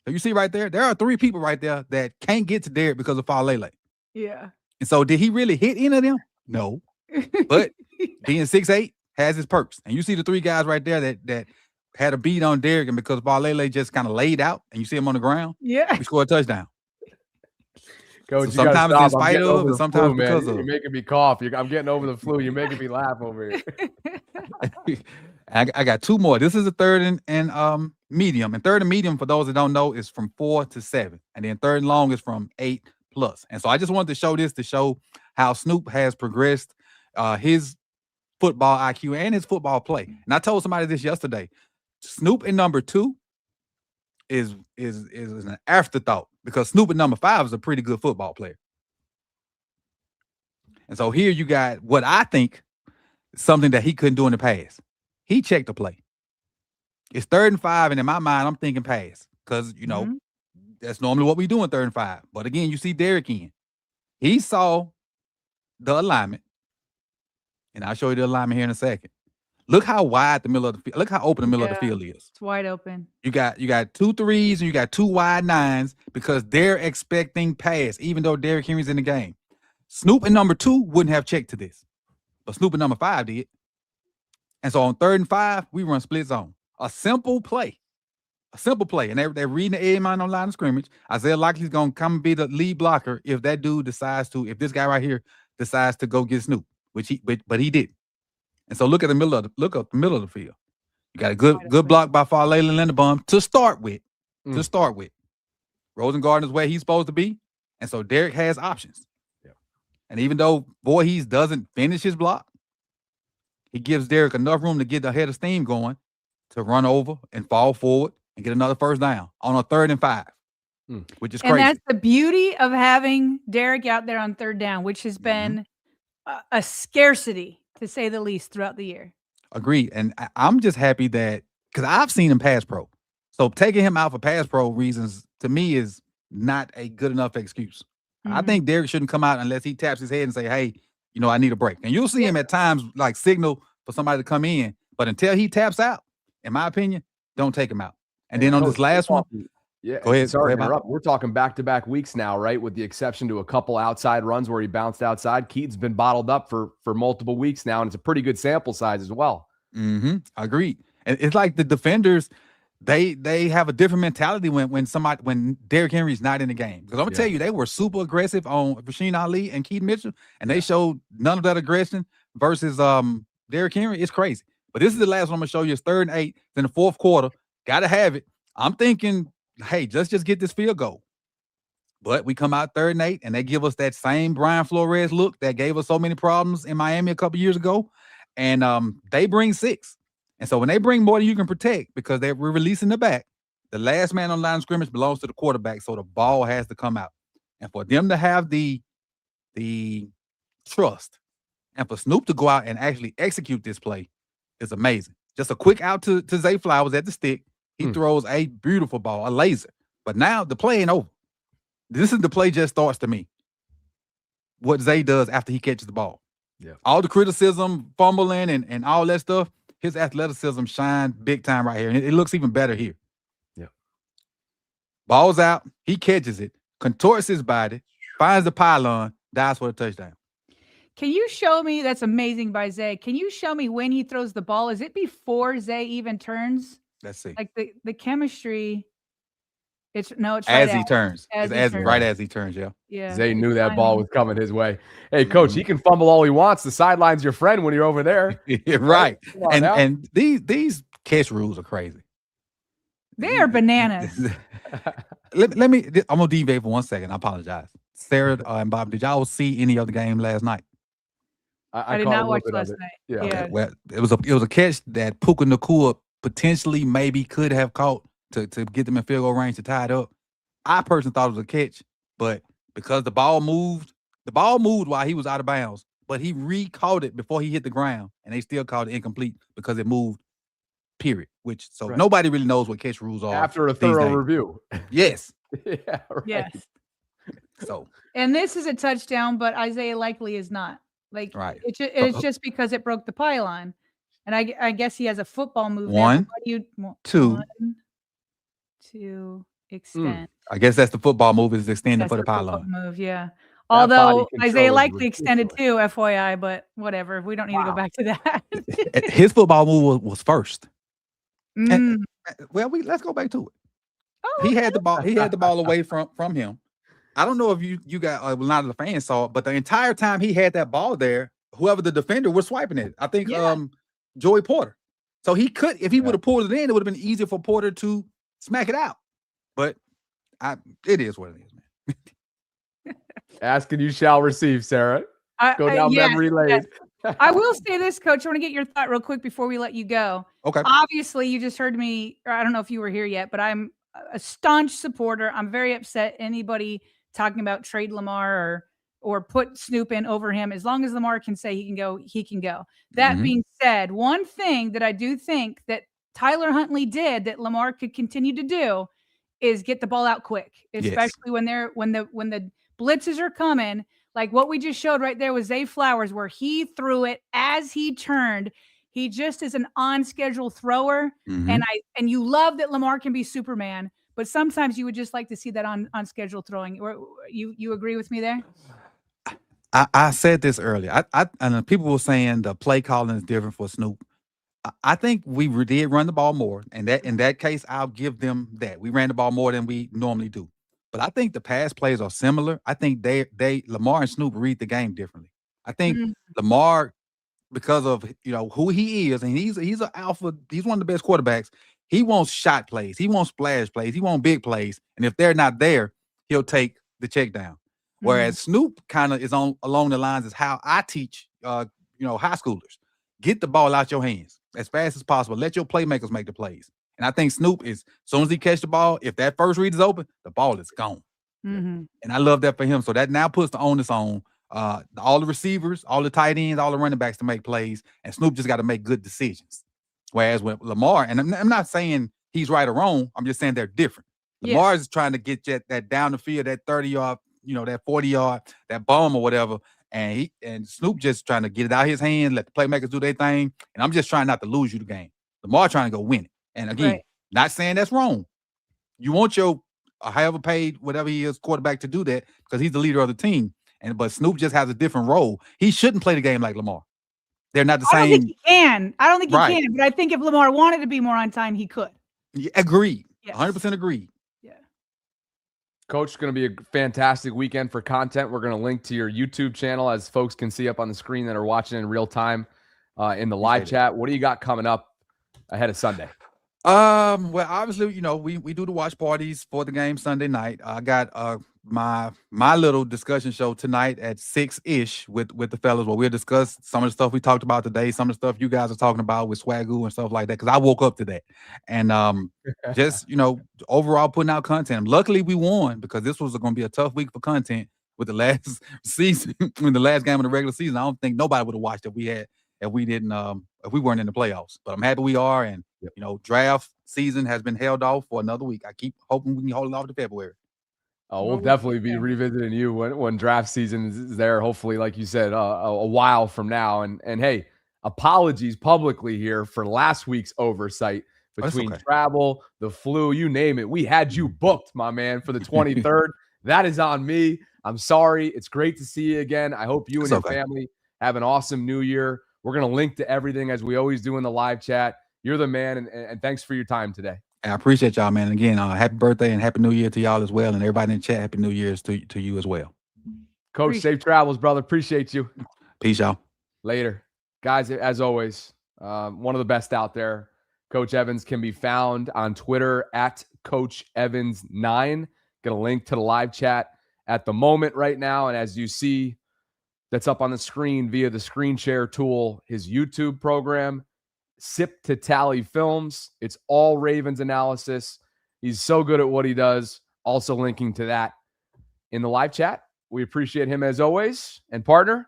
Speaker 10: So you see right there, there are 3 people right there that can't get to Derrick because of Falele.
Speaker 2: Yeah.
Speaker 10: And so did he really hit any of them? No. But being 6'8" has his perks. And you see the 3 guys right there that had a beat on Derrick, and because Falele just kind of laid out and you see him on the ground,
Speaker 2: Yeah.
Speaker 10: we score a touchdown.
Speaker 1: Coach,
Speaker 10: So sometimes it's in spite of, and sometimes
Speaker 1: flu,
Speaker 10: because
Speaker 1: You're
Speaker 10: of.
Speaker 1: making me cough. I'm getting over the flu. You're making me laugh over here.
Speaker 10: I got 2 more. This is a 3rd and medium. And 3rd and medium, for those that don't know, is from 4 to 7. And then 3rd and long is from 8+. And so I just wanted to show this to show how Snoop has progressed his football IQ and his football play. And I told somebody this yesterday. Snoop in number 2 is an afterthought, because Snoop at number 5 is a pretty good football player. And so here you got what I think something that he couldn't do in the past. He checked the play. It's 3rd and 5, and in my mind, I'm thinking pass, because that's normally what we do in 3rd and 5. But again, you see Derrick in. He saw the alignment, and I'll show you the alignment here in a second. Look how wide the middle of the field. Look how open the middle of the field is.
Speaker 2: It's wide open.
Speaker 10: You got 2 3s and you got 2 wide 9s, because they're expecting pass, even though Derrick Henry's in the game. Snoop in number 2 wouldn't have checked to this, but Snoop in number 5 did. And so on 3rd and 5, we run split zone. A simple play. And they're reading the A man on line of scrimmage. Isaiah Likely's going to come and be the lead blocker if that dude decides to, if this guy right here decides to go get Snoop, but he didn't. And so look at the middle of the field. You got a good block by Falele and Linderbaum to start with. Rosengarten's where he's supposed to be. And so Derrick has options. Yeah. And even though Voorhees doesn't finish his block, he gives Derrick enough room to get the head of steam going to run over and fall forward and get another 1st down on a 3rd and 5, which is crazy.
Speaker 2: And that's the beauty of having Derrick out there on 3rd down, which has been a scarcity, to say the least, throughout the year.
Speaker 10: Agreed. And I'm just happy that, because I've seen him pass pro. So taking him out for pass pro reasons, to me, is not a good enough excuse. I think Derrick shouldn't come out unless he taps his head and say, hey, I need a break. And you'll see him at times like signal for somebody to come in. But until he taps out, in my opinion, don't take him out. And then on this last one,
Speaker 1: yeah,
Speaker 10: go ahead.
Speaker 1: Sorry to interrupt. We're talking back-to-back weeks now, right? With the exception to a couple outside runs where he bounced outside. Keaton's been bottled up for multiple weeks now, and it's a pretty good sample size as well.
Speaker 10: Agreed. And it's like the defenders, they have a different mentality when Derrick Henry's not in the game. Because I'm gonna tell you, they were super aggressive on Rasheen Ali and Keaton Mitchell, and they showed none of that aggression versus Derrick Henry. It's crazy. But this is the last one I'm gonna show you. It's 3rd and 8. It's in the 4th quarter. Gotta have it. I'm thinking, hey, let's just get this field goal. But we come out 3rd and 8, and they give us that same Brian Flores look that gave us so many problems in Miami a couple years ago. And they bring 6. And so when they bring more than you can protect, because we're releasing the back, the last man on line of scrimmage belongs to the quarterback, so the ball has to come out. And for them to have the trust, and for Snoop to go out and actually execute this play is amazing. Just a quick out to Zay Flowers at the stick. He throws a beautiful ball, a laser. But now the play ain't over. This is the play just starts to me. What Zay does after he catches the ball. Yeah. All the criticism, fumbling, and all that stuff, his athleticism shines big time right here. And it looks even better here. Yeah. Ball's out. He catches it, contorts his body, finds the pylon, dives for a touchdown.
Speaker 2: Can you show me? That's amazing by Zay. Can you show me when he throws the ball? Is it before Zay even turns?
Speaker 10: Let's see.
Speaker 2: Like the chemistry. It's right
Speaker 10: As he turns.
Speaker 2: As
Speaker 10: It's
Speaker 2: he turns.
Speaker 10: right as he turns, yeah.
Speaker 2: Yeah.
Speaker 1: Zay
Speaker 2: it's
Speaker 1: knew that ball
Speaker 2: timing.
Speaker 1: was coming his way. Hey, coach, he can fumble all he wants. The sideline's your friend when you're over there.
Speaker 10: Right.
Speaker 1: Come on now.
Speaker 10: And these catch rules are crazy.
Speaker 2: They are bananas.
Speaker 10: I'm gonna deviate for 1 second. I apologize. Sarah and Bob, did y'all see any of the game last night?
Speaker 2: I did not watch last night.
Speaker 1: Yeah.
Speaker 10: Okay, well, it was a catch that Puka Nacua potentially maybe could have caught to get them in field goal range to tie it up. I personally thought it was a catch, but because the ball moved while he was out of bounds, but he re-caught it before he hit the ground, and they still called it incomplete because it moved. Period. Nobody really knows what catch rules are
Speaker 1: After a
Speaker 10: these
Speaker 1: thorough
Speaker 10: days.
Speaker 1: review.
Speaker 10: Yes.
Speaker 1: Yeah, right.
Speaker 2: Yes.
Speaker 10: So.
Speaker 2: And this is a touchdown, but Isaiah likely is not. Like,
Speaker 10: right.
Speaker 2: It's just because it broke the pylon. And I guess he has a football move.
Speaker 10: One, two.
Speaker 2: 1, 2, extend.
Speaker 10: I guess that's the football move, is extending
Speaker 2: That's
Speaker 10: for the
Speaker 2: the football
Speaker 10: pylon.
Speaker 2: move, yeah.
Speaker 1: That body
Speaker 2: Although
Speaker 1: control
Speaker 2: Isaiah
Speaker 1: is
Speaker 2: likely extended
Speaker 1: ridiculous.
Speaker 2: too, FYI, but whatever. We don't need to go back to that.
Speaker 10: His football move was first.
Speaker 2: Mm.
Speaker 10: Let's go back to it.
Speaker 2: Oh,
Speaker 10: He had the ball. He had the ball away from him. I don't know if you got a lot of the fans saw it, but the entire time he had that ball there, whoever the defender was swiping it. I think Joey Porter. So he could, if he would have pulled it in, it would have been easier for Porter to smack it out. But it is what it is, man.
Speaker 1: Ask and you shall receive, Sarah. Go down memory lane.
Speaker 2: Yes. I will say this, Coach. I want to get your thought real quick before we let you go.
Speaker 10: Okay.
Speaker 2: Obviously, you just heard me, or I don't know if you were here yet, but I'm a staunch supporter. I'm very upset anybody talking about trade Lamar or put Snoop in over him. As long as Lamar can say he can go, he can go. That being said, one thing that I do think that Tyler Huntley did that Lamar could continue to do is get the ball out quick, especially when the blitzes are coming. Like what we just showed right there with Zay Flowers, where he threw it as he turned. He just is an on-schedule thrower. And you love that Lamar can be Superman, but sometimes you would just like to see that on schedule throwing. You agree with me there?
Speaker 10: I said this earlier. And people were saying the play calling is different for Snoop. I think we did run the ball more, and that in that case, I'll give them that. We ran the ball more than we normally do. But I think the pass plays are similar. I think Lamar and Snoop read the game differently. I think Lamar, because of who he is, and he's an alpha, he's one of the best quarterbacks. He wants shot plays, he wants splash plays, he wants big plays, and if they're not there, he'll take the check down. Whereas Snoop kind of is along the lines is how I teach high schoolers. Get the ball out your hands as fast as possible. Let your playmakers make the plays. And I think Snoop is, as soon as he catch the ball, if that first read is open, the ball is gone. And I love that for him. So that now puts the onus on all the receivers, all the tight ends, all the running backs to make plays. And Snoop just got to make good decisions. Whereas with Lamar, and I'm not saying he's right or wrong. I'm just saying they're different. Lamar is trying to get that down the field, that 30-yard, that 40-yard, that bomb or whatever. And Snoop just trying to get it out of his hand, let the playmakers do their thing. And I'm just trying not to lose you the game. Lamar trying to go win it. And again, not saying that's wrong. You want your however paid, whatever he is, quarterback to do that because he's the leader of the team. But Snoop just has a different role. He shouldn't play the game like Lamar. They're not the same.
Speaker 2: I don't think he can. I don't think he can. But I think if Lamar wanted to be more on time, he could.
Speaker 10: Agreed. 100% agreed.
Speaker 1: Coach, it's going to be a fantastic weekend for content. We're going to link to your YouTube channel, as folks can see up on the screen that are watching in real time in the live chat. What do you got coming up ahead of Sunday?
Speaker 10: Well, obviously, we do the watch parties for the game Sunday night. I got my little discussion show tonight at 6-ish with the fellas, where we'll discuss some of the stuff we talked about today, some of the stuff you guys are talking about with Swagoo and stuff like that, because I woke up to that. And just overall putting out content. Luckily we won, because this was going to be a tough week for content with the last season, in the last game of the regular season. I don't think nobody would have watched if we weren't in the playoffs. But I'm happy we are, and draft season has been held off for another week. I keep hoping we can hold it off to February.
Speaker 1: Oh, we'll definitely be revisiting you when draft season is there. Hopefully, like you said, a while from now. And hey, apologies publicly here for last week's oversight between travel, the flu, you name it. We had you booked, my man, for the 23rd. That is on me. I'm sorry. It's great to see you again. I hope you and your family have an awesome new year. We're going to link to everything as we always do in the live chat. You're the man, and thanks for your time today.
Speaker 10: I appreciate y'all, man. Again, happy birthday and happy New Year to y'all as well, and everybody in the chat. Happy New Year's to you as well.
Speaker 1: Coach, safe travels, brother. Appreciate you.
Speaker 10: Peace, y'all.
Speaker 1: Later. Guys, as always, one of the best out there. Coach Evans can be found on Twitter at Coach Evans9. Get a link to the live chat at the moment right now. And as you see, that's up on the screen via the screen share tool, his YouTube program, Sip to Tally Films. It's all Ravens analysis. He's so good at what he does. Also linking to that in the live chat. We appreciate him as always. And partner,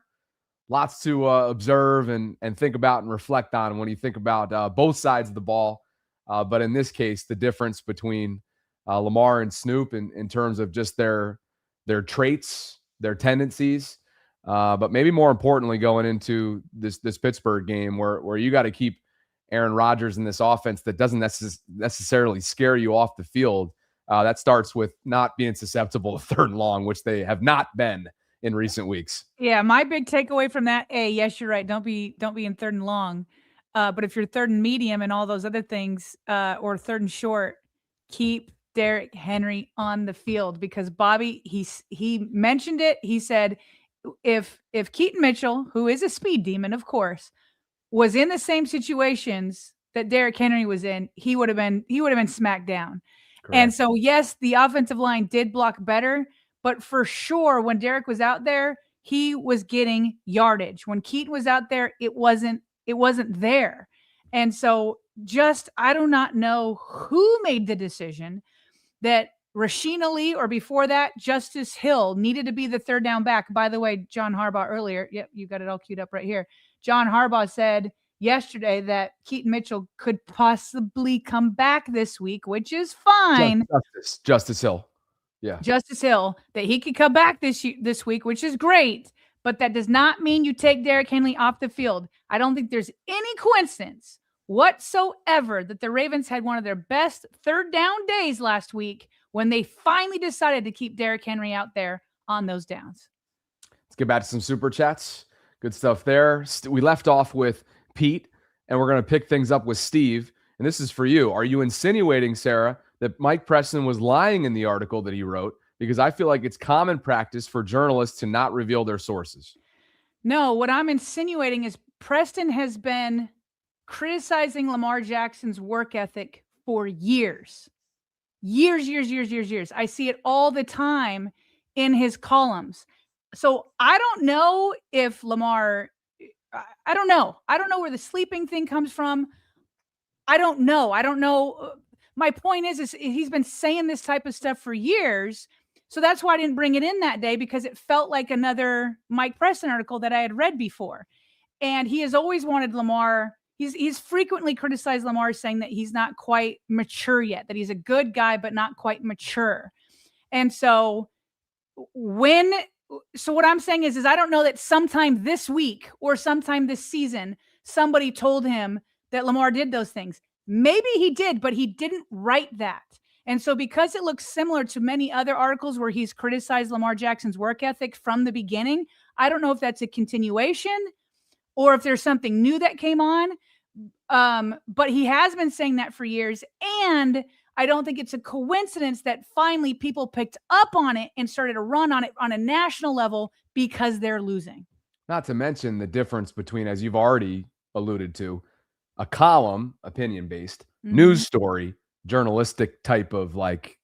Speaker 1: lots to observe and think about and reflect on when you think about both sides of the ball. But in this case, the difference between Lamar and Snoop in terms of just their traits, their tendencies. But maybe more importantly, going into this Pittsburgh game where you got to keep Aaron Rodgers in this offense that doesn't necessarily scare you off the field. That starts with not being susceptible to third and long, which they have not been in recent weeks.
Speaker 2: Yeah, my big takeaway from that, yes, you're right. Don't be in third and long. But if you're third and medium and all those other things, or third and short, keep Derrick Henry on the field, because Bobby, he mentioned it. He said, if Keaton Mitchell, who is a speed demon, of course, was in the same situations that Derrick Henry was in, he would have been smacked down. Correct. And so, yes, the offensive line did block better, but for sure, when Derrick was out there, he was getting yardage. When Keaton was out there, it wasn't there. And so I do not know who made the decision that Rasheen Ali, or before that, Justice Hill, needed to be the third down back. By the way, John Harbaugh earlier, yep, you got it all queued up right here. John Harbaugh said yesterday that Keaton Mitchell could possibly come back this week, which is fine.
Speaker 1: Justice Hill. Yeah.
Speaker 2: Justice Hill, that he could come back this week, which is great. But that does not mean you take Derrick Henry off the field. I don't think there's any coincidence whatsoever that the Ravens had one of their best third down days last week when they finally decided to keep Derrick Henry out there on those downs.
Speaker 1: Let's get back to some super chats. Good stuff there. We left off with Pete, and we're going to pick things up with Steve. And this is for you. Are you insinuating, Sarah, that Mike Preston was lying in the article that he wrote? Because I feel like it's common practice for journalists to not reveal their sources.
Speaker 2: No, what I'm insinuating is Preston has been criticizing Lamar Jackson's work ethic for years. Years. I see it all the time in his columns. So I don't know if Lamar, I don't know where the sleeping thing comes from. I don't know. My point is he's been saying this type of stuff for years. So that's why I didn't bring it in that day, because it felt like another Mike Preston article that I had read before. And he has always wanted Lamar. He's frequently criticized Lamar, saying that he's not quite mature yet, that he's a good guy, but not quite mature. And so what I'm saying is I don't know that sometime this week or sometime this season, somebody told him that Lamar did those things. Maybe he did, but he didn't write that. And so because it looks similar to many other articles where he's criticized Lamar Jackson's work ethic from the beginning, I don't know if that's a continuation or if there's something new that came on. But he has been saying that for years. And I don't think it's a coincidence that finally people picked up on it and started to run on it on a national level because they're losing.
Speaker 1: Not to mention the difference between, as you've already alluded to, a column, opinion-based, news story, journalistic type of like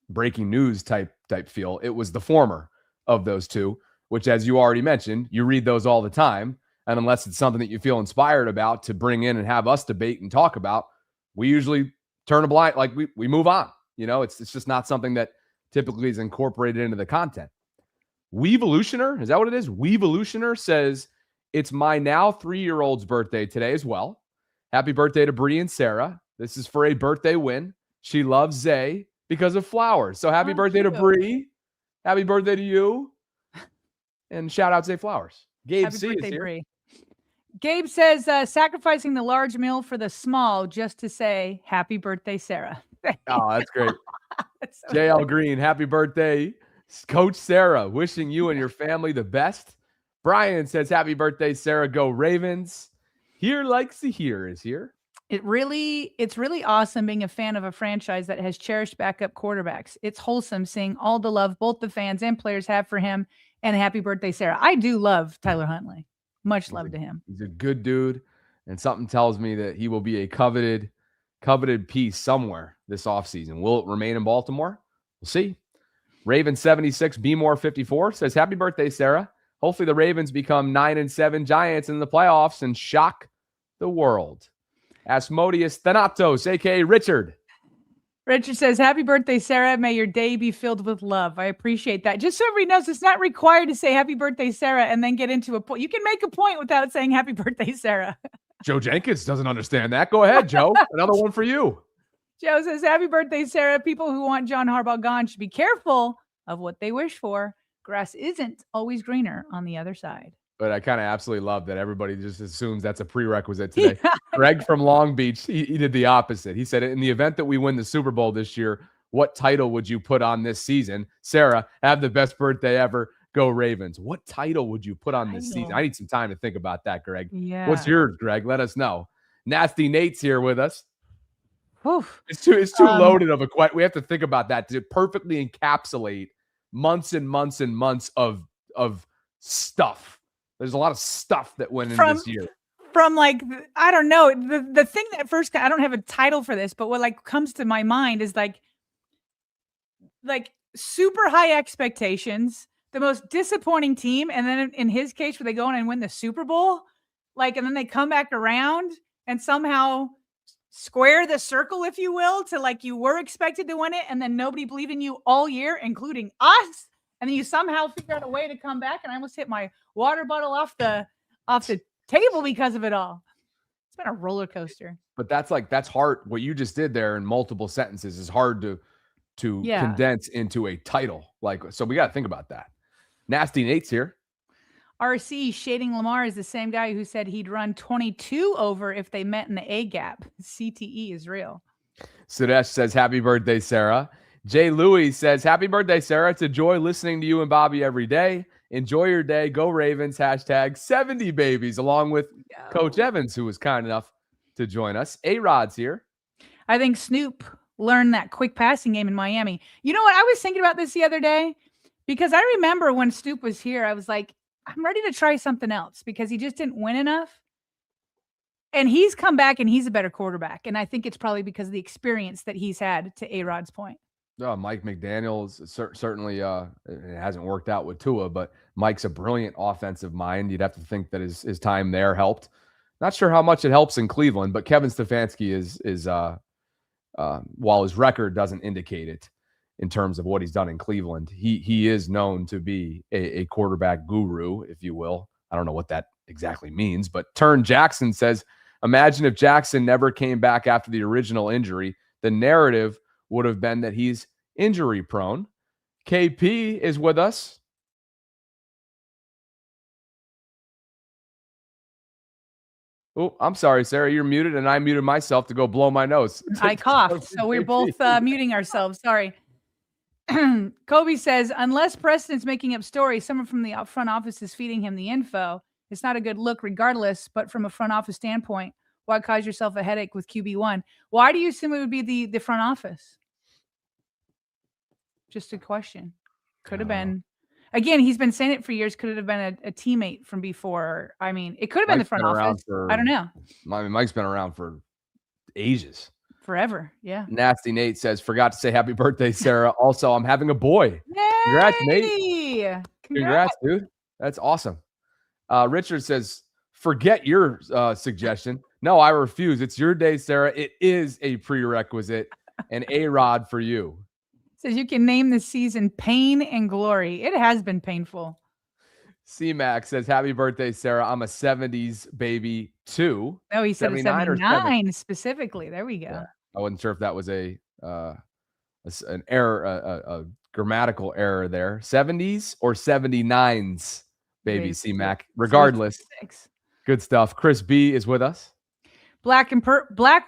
Speaker 1: breaking news type feel. It was the former of those two, which, as you already mentioned, you read those all the time. And unless it's something that you feel inspired about to bring in and have us debate and talk about, we usually turn a blind, like we move on. You know, it's just not something that typically is incorporated into the content. Weevolutioner, is that what it is? Weevolutioner says, it's my now 3-year-old's birthday today as well. Happy birthday to Bree and Sarah. This is for a birthday win. She loves Zay because of flowers. So happy birthday to Bree. Happy birthday to you. And shout out Zay Flowers. Gabe
Speaker 2: Happy
Speaker 1: C
Speaker 2: birthday,
Speaker 1: is here.
Speaker 2: Bree. Gabe says, sacrificing the large meal for the small just to say happy birthday, Sarah.
Speaker 1: Oh, that's great.
Speaker 2: That's so
Speaker 1: JL
Speaker 2: good.
Speaker 1: Green, happy birthday. Coach Sarah, wishing you and your family the best. Brian says, happy birthday, Sarah. Go Ravens. Here likes to hear is here.
Speaker 2: It's really awesome being a fan of a franchise that has cherished backup quarterbacks. It's wholesome seeing all the love both the fans and players have for him. And happy birthday, Sarah. I do love Tyler Huntley. Much love to him.
Speaker 1: He's a good dude, and something tells me that he will be a coveted piece somewhere this offseason. Will it remain in Baltimore? We'll see. Raven76 BMore54 says, happy birthday, Sarah. Hopefully the Ravens become 9-7 Giants in the playoffs and shock the world. Asmodeus Thanatos, a.k.a. Richard.
Speaker 2: Richard says, happy birthday, Sarah. May your day be filled with love. I appreciate that. Just so everybody knows, it's not required to say happy birthday, Sarah, and then get into a point. You can make a point without saying happy birthday, Sarah.
Speaker 1: Joe Jenkins doesn't understand that. Go ahead, Joe. Another one for you.
Speaker 2: Joe says, happy birthday, Sarah. People who want John Harbaugh gone should be careful of what they wish for. Grass isn't always greener on the other side.
Speaker 1: But I kind of absolutely love that everybody just assumes that's a prerequisite today. Yeah. Greg from Long Beach, he did the opposite. He said, in the event that we win the Super Bowl this year, what title would you put on this season? Sarah, have the best birthday ever. Go Ravens. What title would you put on this season? I need some time to think about that, Greg.
Speaker 2: Yeah.
Speaker 1: What's yours, Greg? Let us know. Nasty Nate's here with us.
Speaker 2: Oof.
Speaker 1: It's too loaded of a question. We have to think about that to perfectly encapsulate months and months and months of stuff. There's a lot of stuff that went in this year.
Speaker 2: From like, I don't know. The thing that first, I don't have a title for this, but what like comes to my mind is like super high expectations, the most disappointing team. And then in his case, where they go in and win the Super Bowl, and then they come back around and somehow square the circle, if you will, to you were expected to win it. And then nobody believed in you all year, including us. And then you somehow figure out a way to come back. And I almost hit my water bottle off the table because of it all. It's been a roller coaster.
Speaker 1: But that's hard. What you just did there in multiple sentences is hard to condense into a title. So we got to think about that. Nasty Nate's here.
Speaker 2: RC shading Lamar is the same guy who said he'd run 22 over if they met in the A gap. CTE is real.
Speaker 1: Sudesh says, happy birthday, Sarah. Jay Louie says, happy birthday, Sarah. It's a joy listening to you and Bobby every day. Enjoy your day. Go Ravens. Hashtag 70 babies, along with Coach Evans, who was kind enough to join us. A-Rod's here.
Speaker 2: I think Snoop learned that quick passing game in Miami. You know what? I was thinking about this the other day because I remember when Snoop was here, I was like, I'm ready to try something else because he just didn't win enough. And he's come back and he's a better quarterback. And I think it's probably because of the experience that he's had, to A-Rod's point.
Speaker 1: Mike McDaniels certainly it hasn't worked out with Tua, but Mike's a brilliant offensive mind. You'd have to think that his time there helped. Not sure how much it helps in Cleveland, but Kevin Stefanski is while his record doesn't indicate it in terms of what he's done in Cleveland, he is known to be a quarterback guru, if you will. I don't know what that exactly means, but Turn Jackson says, imagine if Jackson never came back after the original injury. The narrative would have been that he's injury prone. KP is with us. Oh, I'm sorry, Sarah. You're muted, and I muted myself to go blow my nose.
Speaker 2: I coughed, so we're both muting ourselves. Sorry. Kobe says, unless Preston's making up stories, someone from the front office is feeding him the info. It's not a good look regardless, but from a front office standpoint, why cause yourself a headache with QB1? Why do you assume it would be the front office? Just a question. Could have been. Again, he's been saying it for years. Could it have been a teammate from before? I mean, it could have been the front office. I don't know.
Speaker 1: I mean, Mike's been around for ages.
Speaker 2: Forever, yeah.
Speaker 1: Nasty Nate says, forgot to say happy birthday, Sarah. Also, I'm having a boy.
Speaker 2: Yay!
Speaker 1: Congrats, Nate. Congrats, dude. That's awesome. Richard says, forget your suggestion. No, I refuse. It's your day, Sarah. It is a prerequisite. And A-Rod for you.
Speaker 2: Says you can name the season Pain and Glory. It has been painful.
Speaker 1: C-Mac says, happy birthday, Sarah. I'm a 70s baby too.
Speaker 2: No, he said 79 specifically. There we go.
Speaker 1: Yeah. I wasn't sure if that was an error, a grammatical error there. 70s or 79s, baby C-Mac. Regardless, 76. Good stuff. Chris B is with us.
Speaker 2: Black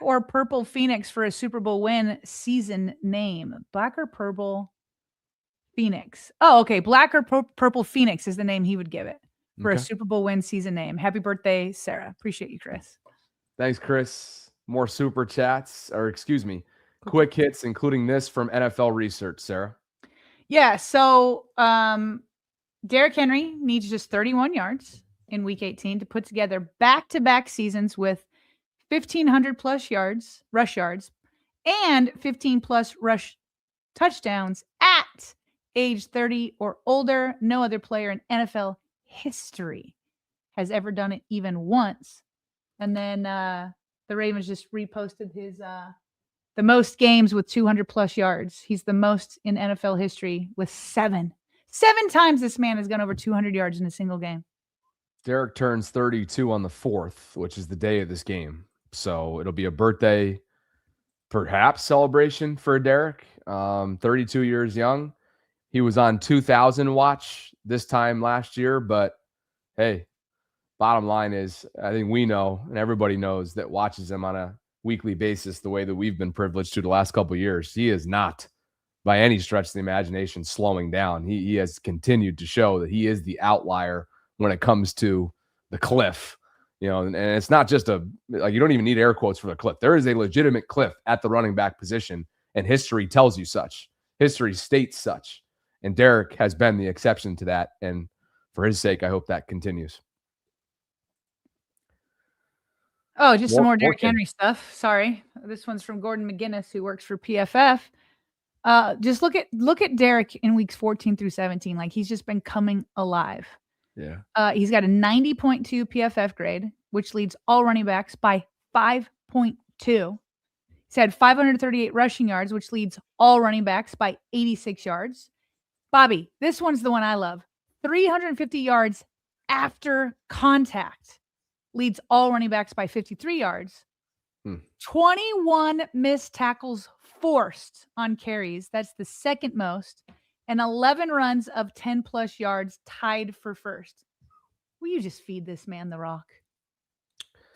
Speaker 2: or purple Phoenix for a Super Bowl win season name. Black or purple Phoenix. Oh, okay. Black or purple Phoenix is the name he would give it for a Super Bowl win season name. Happy birthday, Sarah. Appreciate you, Chris.
Speaker 1: Thanks, Chris. more super chats, or excuse me, quick hits, including this from NFL Research, Sarah.
Speaker 2: Yeah. So Derrick Henry needs just 31 yards in week 18 to put together back-to-back seasons with 1,500 plus yards, rush yards, and 15 plus rush touchdowns at age 30 or older. No other player in NFL history has ever done it even once. And then the Ravens just reposted his the most games with 200 plus yards. He's the most in NFL history with 7. 7 times this man has gone over 200 yards in a single game.
Speaker 1: Derrick turns 32 on the 4th, which is the day of this game. So it'll be a birthday, perhaps, celebration for Derrick. 32 years young. He was on 2000 watch this time last year, but hey, bottom line is, I think we know, and everybody knows that watches him on a weekly basis the way that we've been privileged to the last couple of years. He is not, by any stretch of the imagination, slowing down. He has continued to show that he is the outlier when it comes to the cliff. You know, and it's not just you don't even need air quotes for the cliff. There is a legitimate cliff at the running back position, and history tells you such. History states such. And Derrick has been the exception to that. And for his sake, I hope that continues.
Speaker 2: Oh, just some more Derrick Henry stuff. Sorry. This one's from Gordon McGinnis, who works for PFF. Just look at Derrick in weeks 14 through 17. Like, he's just been coming alive.
Speaker 1: Yeah.
Speaker 2: He's got a 90.2 PFF grade, which leads all running backs by 5.2. He's had 538 rushing yards, which leads all running backs by 86 yards. Bobby, this one's the one I love. 350 yards after contact leads all running backs by 53 yards. 21 missed tackles forced on carries. That's the second most. And 11 runs of 10 plus yards, tied for first. Will you just feed this man the rock?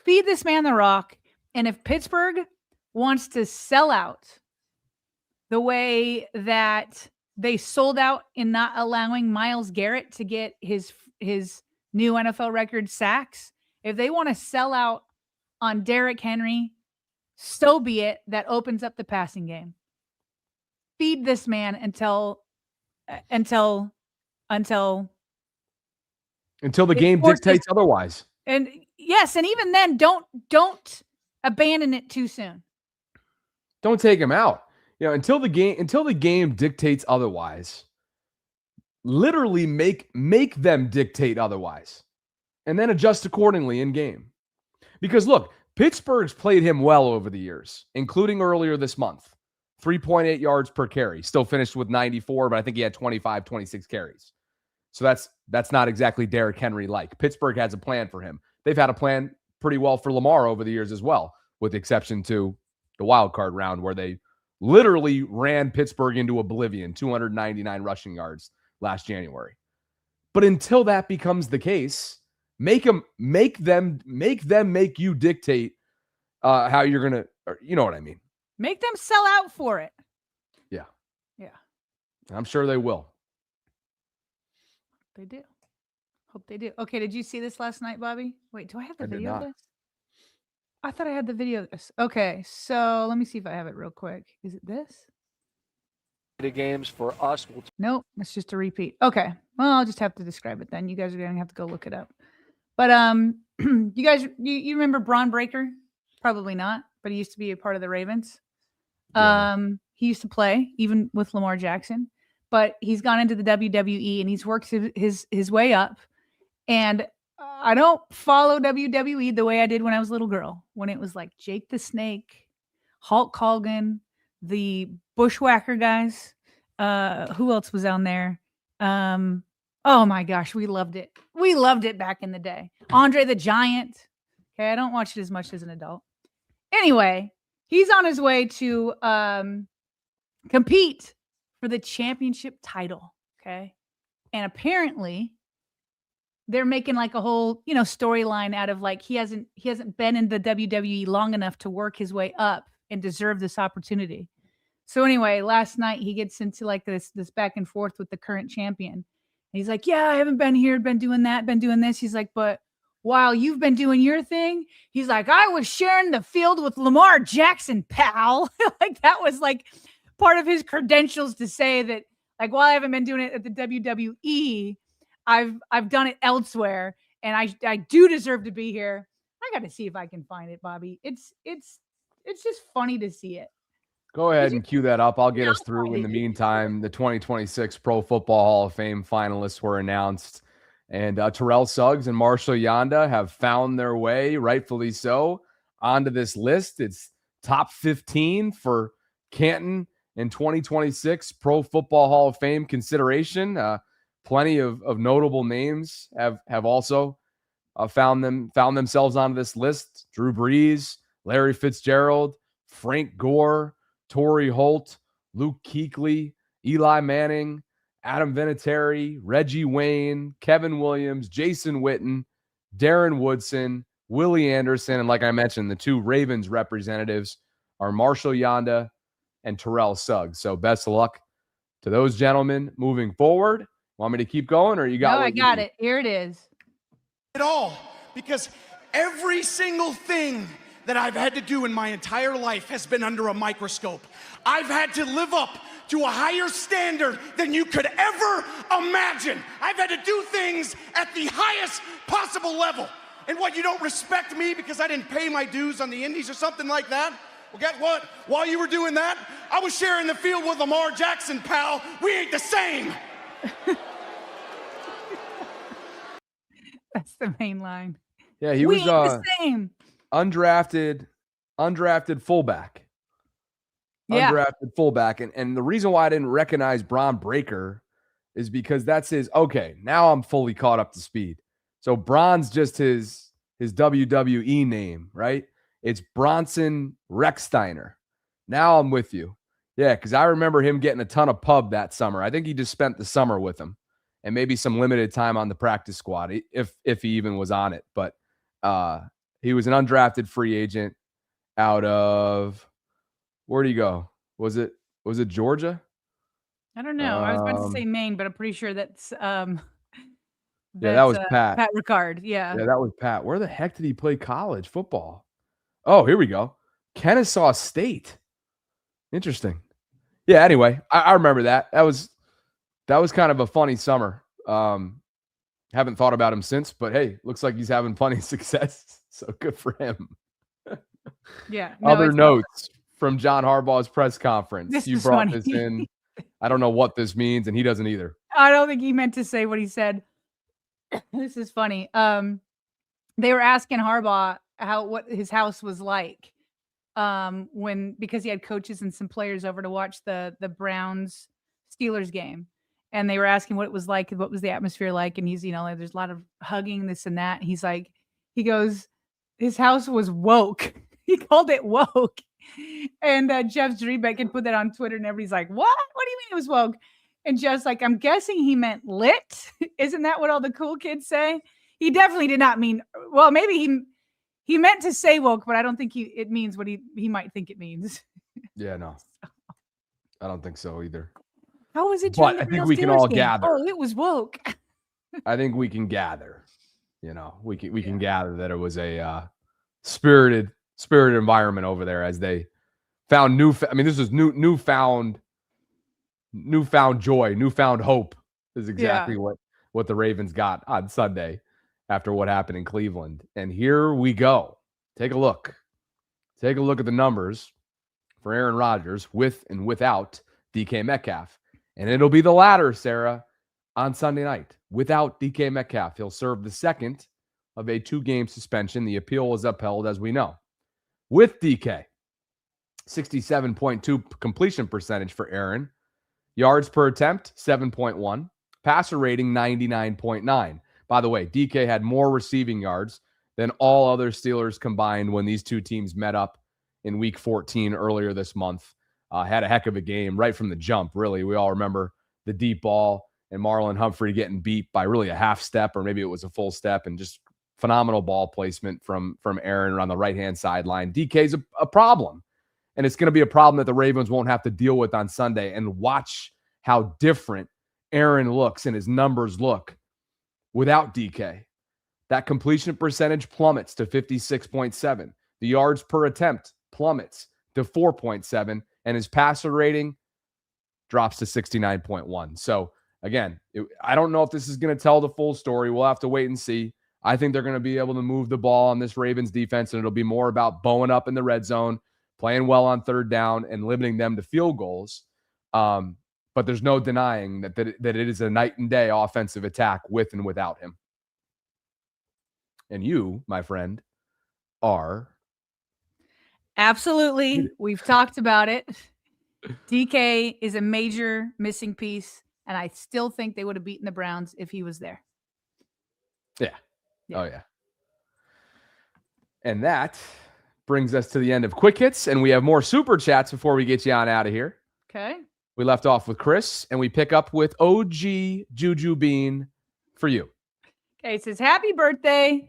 Speaker 2: Feed this man the rock. And if Pittsburgh wants to sell out the way that they sold out in not allowing Myles Garrett to get his new NFL record sacks, if they want to sell out on Derrick Henry, so be it. That opens up the passing game. Feed this man until the
Speaker 1: game dictates otherwise.
Speaker 2: And yes, and even then, don't abandon it too soon.
Speaker 1: Don't take him out. You know, until the game dictates otherwise. Literally make them dictate otherwise, and then adjust accordingly in game. Because look, Pittsburgh's played him well over the years, including earlier this month. 3.8 yards per carry. Still finished with 94, but I think he had 25, 26 carries. So that's not exactly Derrick Henry like. Pittsburgh has a plan for him. They've had a plan pretty well for Lamar over the years as well, with the exception to the wild card round where they literally ran Pittsburgh into oblivion, 299 rushing yards last January. But until that becomes the case, make them make you dictate how you're going to, you know what I mean?
Speaker 2: Make them sell out for it.
Speaker 1: Yeah.
Speaker 2: Yeah.
Speaker 1: I'm sure they will.
Speaker 2: They do. Hope they do. Okay, did you see this last night, Bobby? Wait, do I have the video of this? I thought I had the video of this. Okay, so let me see if I have it real quick. Is it this?
Speaker 4: The games for us.
Speaker 2: Nope, it's just a repeat. Okay, well, I'll just have to describe it then. You guys are going to have to go look it up. But you guys, you remember Braun Breaker? Probably not, but he used to be a part of the Ravens. He used to play even with Lamar Jackson, but he's gone into the WWE and he's worked his way up. And I don't follow WWE the way I did when I was a little girl, when it was like Jake the Snake, Hulk Hogan, the Bushwhacker guys. Who else was on there? Oh my gosh, we loved it. We loved it back in the day. Andre the Giant. Okay, I don't watch it as much as an adult. Anyway, he's on his way to compete for the championship title. Okay. And apparently they're making like a whole, storyline out of like, he hasn't been in the WWE long enough to work his way up and deserve this opportunity. So anyway, last night he gets into like this back and forth with the current champion. And he's like, yeah, I haven't been here, been doing that, been doing this. He's like, but while you've been doing your thing, he's like, I was sharing the field with Lamar Jackson, pal. Like that was like part of his credentials to say that, like, while I haven't been doing it at the WWE, I've done it elsewhere, and I do deserve to be here. I got to see if I can find it, Bobby. It's just funny to see it.
Speaker 1: Go ahead and cue that up. I'll get us through. In the meantime, the 2026 Pro Football Hall of Fame finalists were announced, and Terrell Suggs and Marshall Yanda have found their way, rightfully so, onto this list. It's top 15 for Canton in 2026 Pro Football Hall of Fame consideration. Plenty of notable names have also found themselves on this list. Drew Brees, Larry Fitzgerald, Frank Gore, Torrey Holt, Luke Kuechly, Eli Manning, Adam Vinatieri, Reggie Wayne, Kevin Williams, Jason Witten, Darren Woodson, Willie Anderson, and like I mentioned, the two Ravens representatives are Marshall Yanda and Terrell Suggs. So best of luck to those gentlemen moving forward. Want me to keep going, or you got?
Speaker 2: No, I got it. Here it is.
Speaker 11: It all, because every single thing that I've had to do in my entire life has been under a microscope. I've had to live up to a higher standard than you could ever imagine. I've had to do things at the highest possible level. And what, you don't respect me because I didn't pay my dues on the Indies or something like that? Well, guess what? While you were doing that, I was sharing the field with Lamar Jackson, pal. We ain't the same.
Speaker 2: That's the main line.
Speaker 1: Yeah, he
Speaker 2: we
Speaker 1: was
Speaker 2: ain't the same.
Speaker 1: undrafted fullback.
Speaker 2: Yeah.
Speaker 1: Undrafted fullback. And the reason why I didn't recognize Bron Breakker is because that's his, okay, now I'm fully caught up to speed. So Bron's just his WWE name, right? It's Bronson Rechsteiner. Now I'm with you. Yeah, because I remember him getting a ton of pub that summer. I think he just spent the summer with him and maybe some limited time on the practice squad, if he even was on it. But he was an undrafted free agent out of, where'd he go? Was it Georgia?
Speaker 2: I don't know. I was about to say Maine, but I'm pretty sure that's
Speaker 1: yeah, that was Pat.
Speaker 2: Pat Ricard. Yeah.
Speaker 1: Yeah, that was Pat. Where the heck did he play college football? Oh, here we go. Kennesaw State. Interesting. Yeah, anyway, I remember that. That was kind of a funny summer. Haven't thought about him since, but hey, looks like he's having plenty of success. So good for him.
Speaker 2: Yeah.
Speaker 1: No, other notes from John Harbaugh's press conference. You brought
Speaker 2: funny.
Speaker 1: this in. I don't know what this means, and he doesn't either.
Speaker 2: I don't think he meant to say what he said. This is funny. They were asking Harbaugh what his house was like because he had coaches and some players over to watch the Browns Steelers game. And they were asking what it was like, what was the atmosphere like? And he's, like, there's a lot of hugging, this and that. He's like, he goes, his house was woke. He called it woke. And Jeff Zrebeck had put that on Twitter, and everybody's like, what? What do you mean it was woke? And Jeff's like, I'm guessing he meant lit. Isn't that what all the cool kids say? He definitely did not mean, well, maybe he meant to say woke, but I don't think it means what he might think it means.
Speaker 1: Yeah, no. I don't think so either.
Speaker 2: How was it?
Speaker 1: But I think we can all gather.
Speaker 2: Oh, it was woke.
Speaker 1: I think we can gather. We can gather that it was a spirited environment over there as they found this was newfound joy, newfound hope is exactly what the Ravens got on Sunday after what happened in Cleveland. And here we go. Take a look. Take a look at the numbers for Aaron Rodgers with and without DK Metcalf. And it'll be the latter, Sarah, on Sunday night. Without DK Metcalf, he'll serve the second of a 2-game suspension. The appeal was upheld, as we know. With DK, 67.2 completion percentage for Aaron. Yards per attempt, 7.1. Passer rating, 99.9. By the way, DK had more receiving yards than all other Steelers combined when these two teams met up in Week 14 earlier this month. Had a heck of a game right from the jump, really. We all remember the deep ball and Marlon Humphrey getting beat by really a half step, or maybe it was a full step, and just phenomenal ball placement from Aaron on the right-hand sideline. DK's a problem, and it's going to be a problem that the Ravens won't have to deal with on Sunday. And watch how different Aaron looks and his numbers look without DK. That completion percentage plummets to 56.7. The yards per attempt plummets to 4.7. And his passer rating drops to 69.1. So, again, I don't know if this is going to tell the full story. We'll have to wait and see. I think they're going to be able to move the ball on this Ravens defense, and it'll be more about bowing up in the red zone, playing well on third down, and limiting them to field goals. But there's no denying that it is a night and day offensive attack with and without him. And you, my friend, are...
Speaker 2: Absolutely. We've talked about it. DK is a major missing piece, and I still think they would have beaten the Browns if he was there.
Speaker 1: Yeah. Oh, yeah. And that brings us to the end of Quick Hits, and we have more Super Chats before we get you on out of here.
Speaker 2: Okay.
Speaker 1: We left off with Chris, and we pick up with OG Juju Bean for you.
Speaker 2: Okay, it says, happy birthday.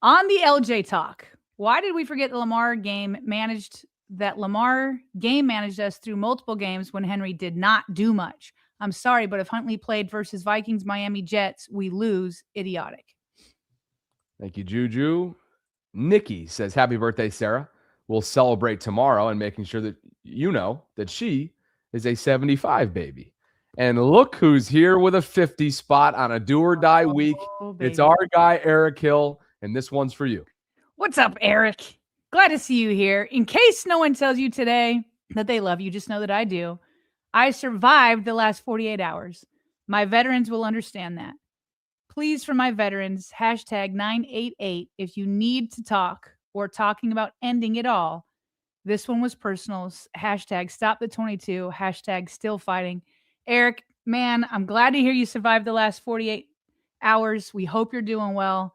Speaker 2: On the LJ talk, why did we forget the Lamar game managed us through multiple games when Henry did not do much? I'm sorry, but if Huntley played versus Vikings, Miami Jets, we lose. Idiotic.
Speaker 1: Thank you, Juju. Nikki says, happy birthday, Sarah. We'll celebrate tomorrow and making sure that you know that she is a 75 baby. And look who's here with a 50 spot on a do or die week. It's our guy, Eric Hill, and this one's for you.
Speaker 2: What's up, Eric? Glad to see you here. In case no one tells you today that they love you, just know that I do. I survived the last 48 hours. My veterans will understand that. Please, for my veterans, hashtag 988 if you need to talk or talking about ending it all. This one was personal. Hashtag stop the 22. Hashtag still fighting. Eric, man, I'm glad to hear you survived the last 48 hours. We hope you're doing well.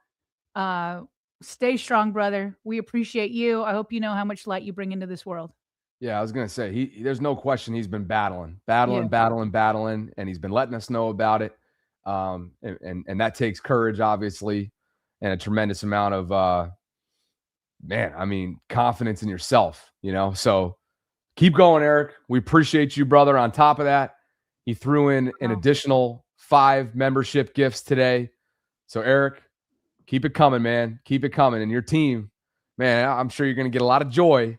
Speaker 2: Stay strong, brother. We appreciate you. I hope you know how much light you bring into this world.
Speaker 1: Yeah, I was going to say, there's no question he's been battling, and he's been letting us know about it. And that takes courage, obviously, and a tremendous amount of, confidence in yourself, so keep going, Eric. We appreciate you, brother. On top of that, he threw in an additional 5 membership gifts today. So Eric, keep it coming, man. Keep it coming. And your team, man, I'm sure you're going to get a lot of joy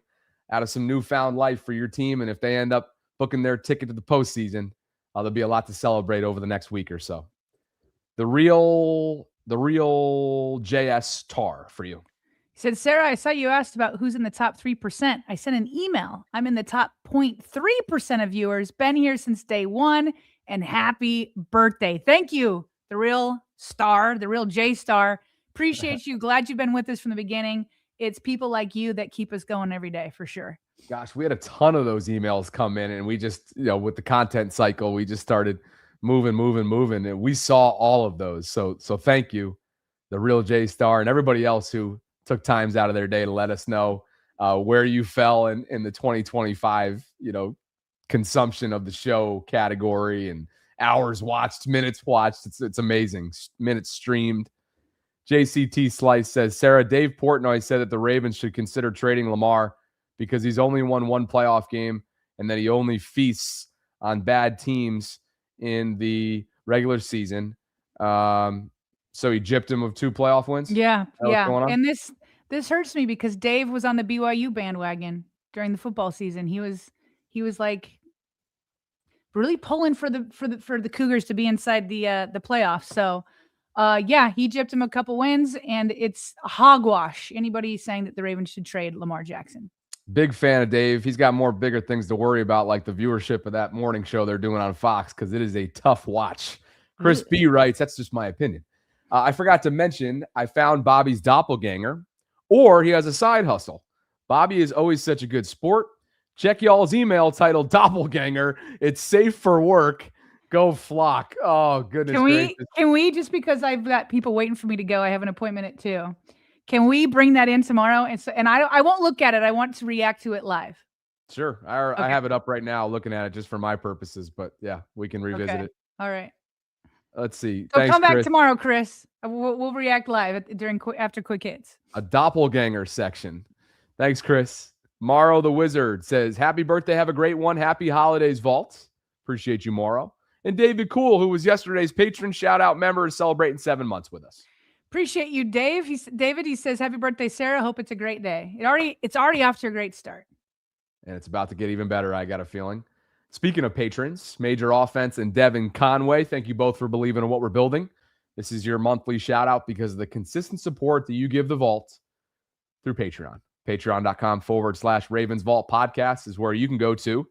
Speaker 1: out of some newfound life for your team. And if they end up booking their ticket to the postseason, there'll be a lot to celebrate over the next week or so. The real JS Tar for you.
Speaker 2: He said, Sarah, I saw you asked about who's in the top 3%. I sent an email. I'm in the top 0.3% of viewers. Been here since day one, and happy birthday. Thank you, the real star, the real J Star. Appreciate you. Glad you've been with us from the beginning. It's people like you that keep us going every day, for sure.
Speaker 1: Gosh, we had a ton of those emails come in, and we just, with the content cycle, we just started moving, and we saw all of those. So thank you, the real J Star, and everybody else who took times out of their day to let us know where you fell in the 2025, consumption of the show category, and hours watched, minutes watched. It's amazing. Minutes streamed. JCT Slice says, Sarah, Dave Portnoy said that the Ravens should consider trading Lamar because he's only won one playoff game and that he only feasts on bad teams in the regular season. So he gypped him of 2 playoff wins?
Speaker 2: Yeah. And this hurts me because Dave was on the BYU bandwagon during the football season. He was like really pulling for the Cougars to be inside the playoffs. So he gypped him a couple wins, and it's hogwash. Anybody saying that the Ravens should trade Lamar Jackson?
Speaker 1: Big fan of Dave. He's got more bigger things to worry about, like the viewership of that morning show they're doing on Fox, because it is a tough watch. Chris B writes, that's just my opinion. I forgot to mention, I found Bobby's doppelganger, or he has a side hustle. Bobby is always such a good sport. Check y'all's email titled Doppelganger. It's safe for work. Go Flock. Oh, goodness gracious.
Speaker 2: Can we, just because I've got people waiting for me to go, I have an appointment at 2. Can we bring that in tomorrow? And I won't look at it. I want to react to it live.
Speaker 1: Sure. I have it up right now looking at it just for my purposes, but yeah, we can revisit it.
Speaker 2: All right.
Speaker 1: Let's see.
Speaker 2: So
Speaker 1: Thanks,
Speaker 2: come back
Speaker 1: Chris.
Speaker 2: tomorrow, Chris. We'll react live after Quick Hits.
Speaker 1: A doppelganger section. Thanks, Chris. Morrow the Wizard says, happy birthday. Have a great one. Happy holidays, Vault. Appreciate you, Morrow. And David Cool, who was yesterday's patron shout-out member, is celebrating 7 months with us.
Speaker 2: Appreciate you, Dave. David, he says, happy birthday, Sarah. Hope it's a great day. It's already off to a great start.
Speaker 1: And it's about to get even better, I got a feeling. Speaking of patrons, Major Offense and Devin Conway, thank you both for believing in what we're building. This is your monthly shout out because of the consistent support that you give the Vault through Patreon. Patreon.com/RavensVault podcast is where you can go to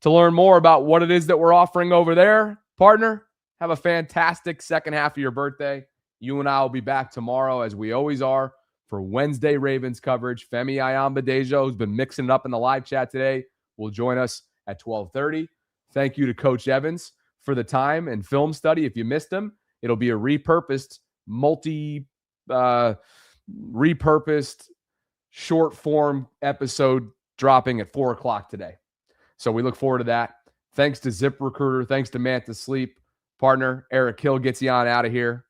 Speaker 1: learn more about what it is that we're offering over there. Partner, have a fantastic second half of your birthday. You and I will be back tomorrow, as we always are, for Wednesday Ravens coverage. Femi Ayambadejo, who's been mixing it up in the live chat today, will join us at 12:30. Thank you to Coach Evans for the time and film study. If you missed him, it'll be a repurposed, repurposed short form episode dropping at 4 o'clock today. So we look forward to that. Thanks to ZipRecruiter. Thanks to Manta Sleep. Partner, Eric Hill gets you on out of here.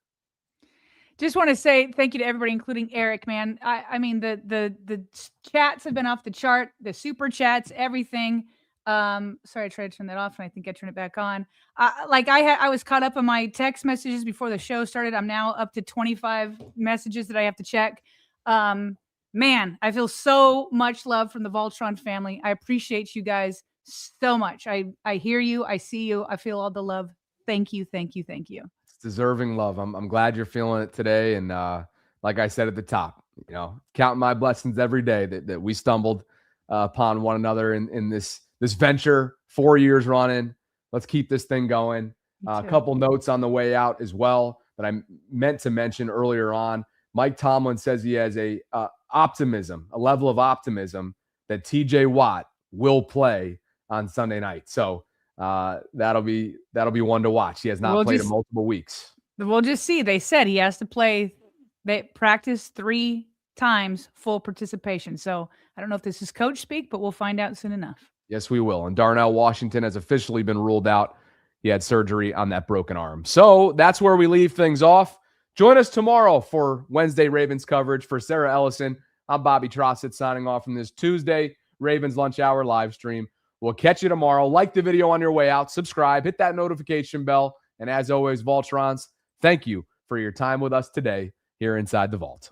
Speaker 2: Just want to say thank you to everybody, including Eric, man. I mean, the chats have been off the chart, the super chats, everything. Sorry, I tried to turn that off and I think I turned it back on. I was caught up on my text messages before the show started. I'm now up to 25 messages that I have to check. Man, I feel so much love from the VAULTRON family. I appreciate you guys so much. I hear you. I see you. I feel all the love. Thank you. Thank you. Thank you.
Speaker 1: It's deserving love. I'm glad you're feeling it today. And like I said at the top, counting my blessings every day that we stumbled upon one another in this venture, 4 years running. Let's keep this thing going. A couple notes on the way out as well that I meant to mention earlier on. Mike Tomlin says he has a level of optimism that TJ Watt will play on Sunday night. So that'll be one to watch. He has not played in multiple weeks.
Speaker 2: We'll just see. They said he has to play. They practice 3 times full participation. So I don't know if this is coach speak, but we'll find out soon enough.
Speaker 1: Yes, we will. And Darnell Washington has officially been ruled out. He had surgery on that broken arm. So that's where we leave things off. Join us tomorrow for Wednesday Ravens coverage. For Sarah Ellison, I'm Bobby Trossett signing off from this Tuesday Ravens Lunch Hour live stream. We'll catch you tomorrow. Like the video on your way out. Subscribe. Hit that notification bell. And as always, Vaultrons, thank you for your time with us today here inside the Vault.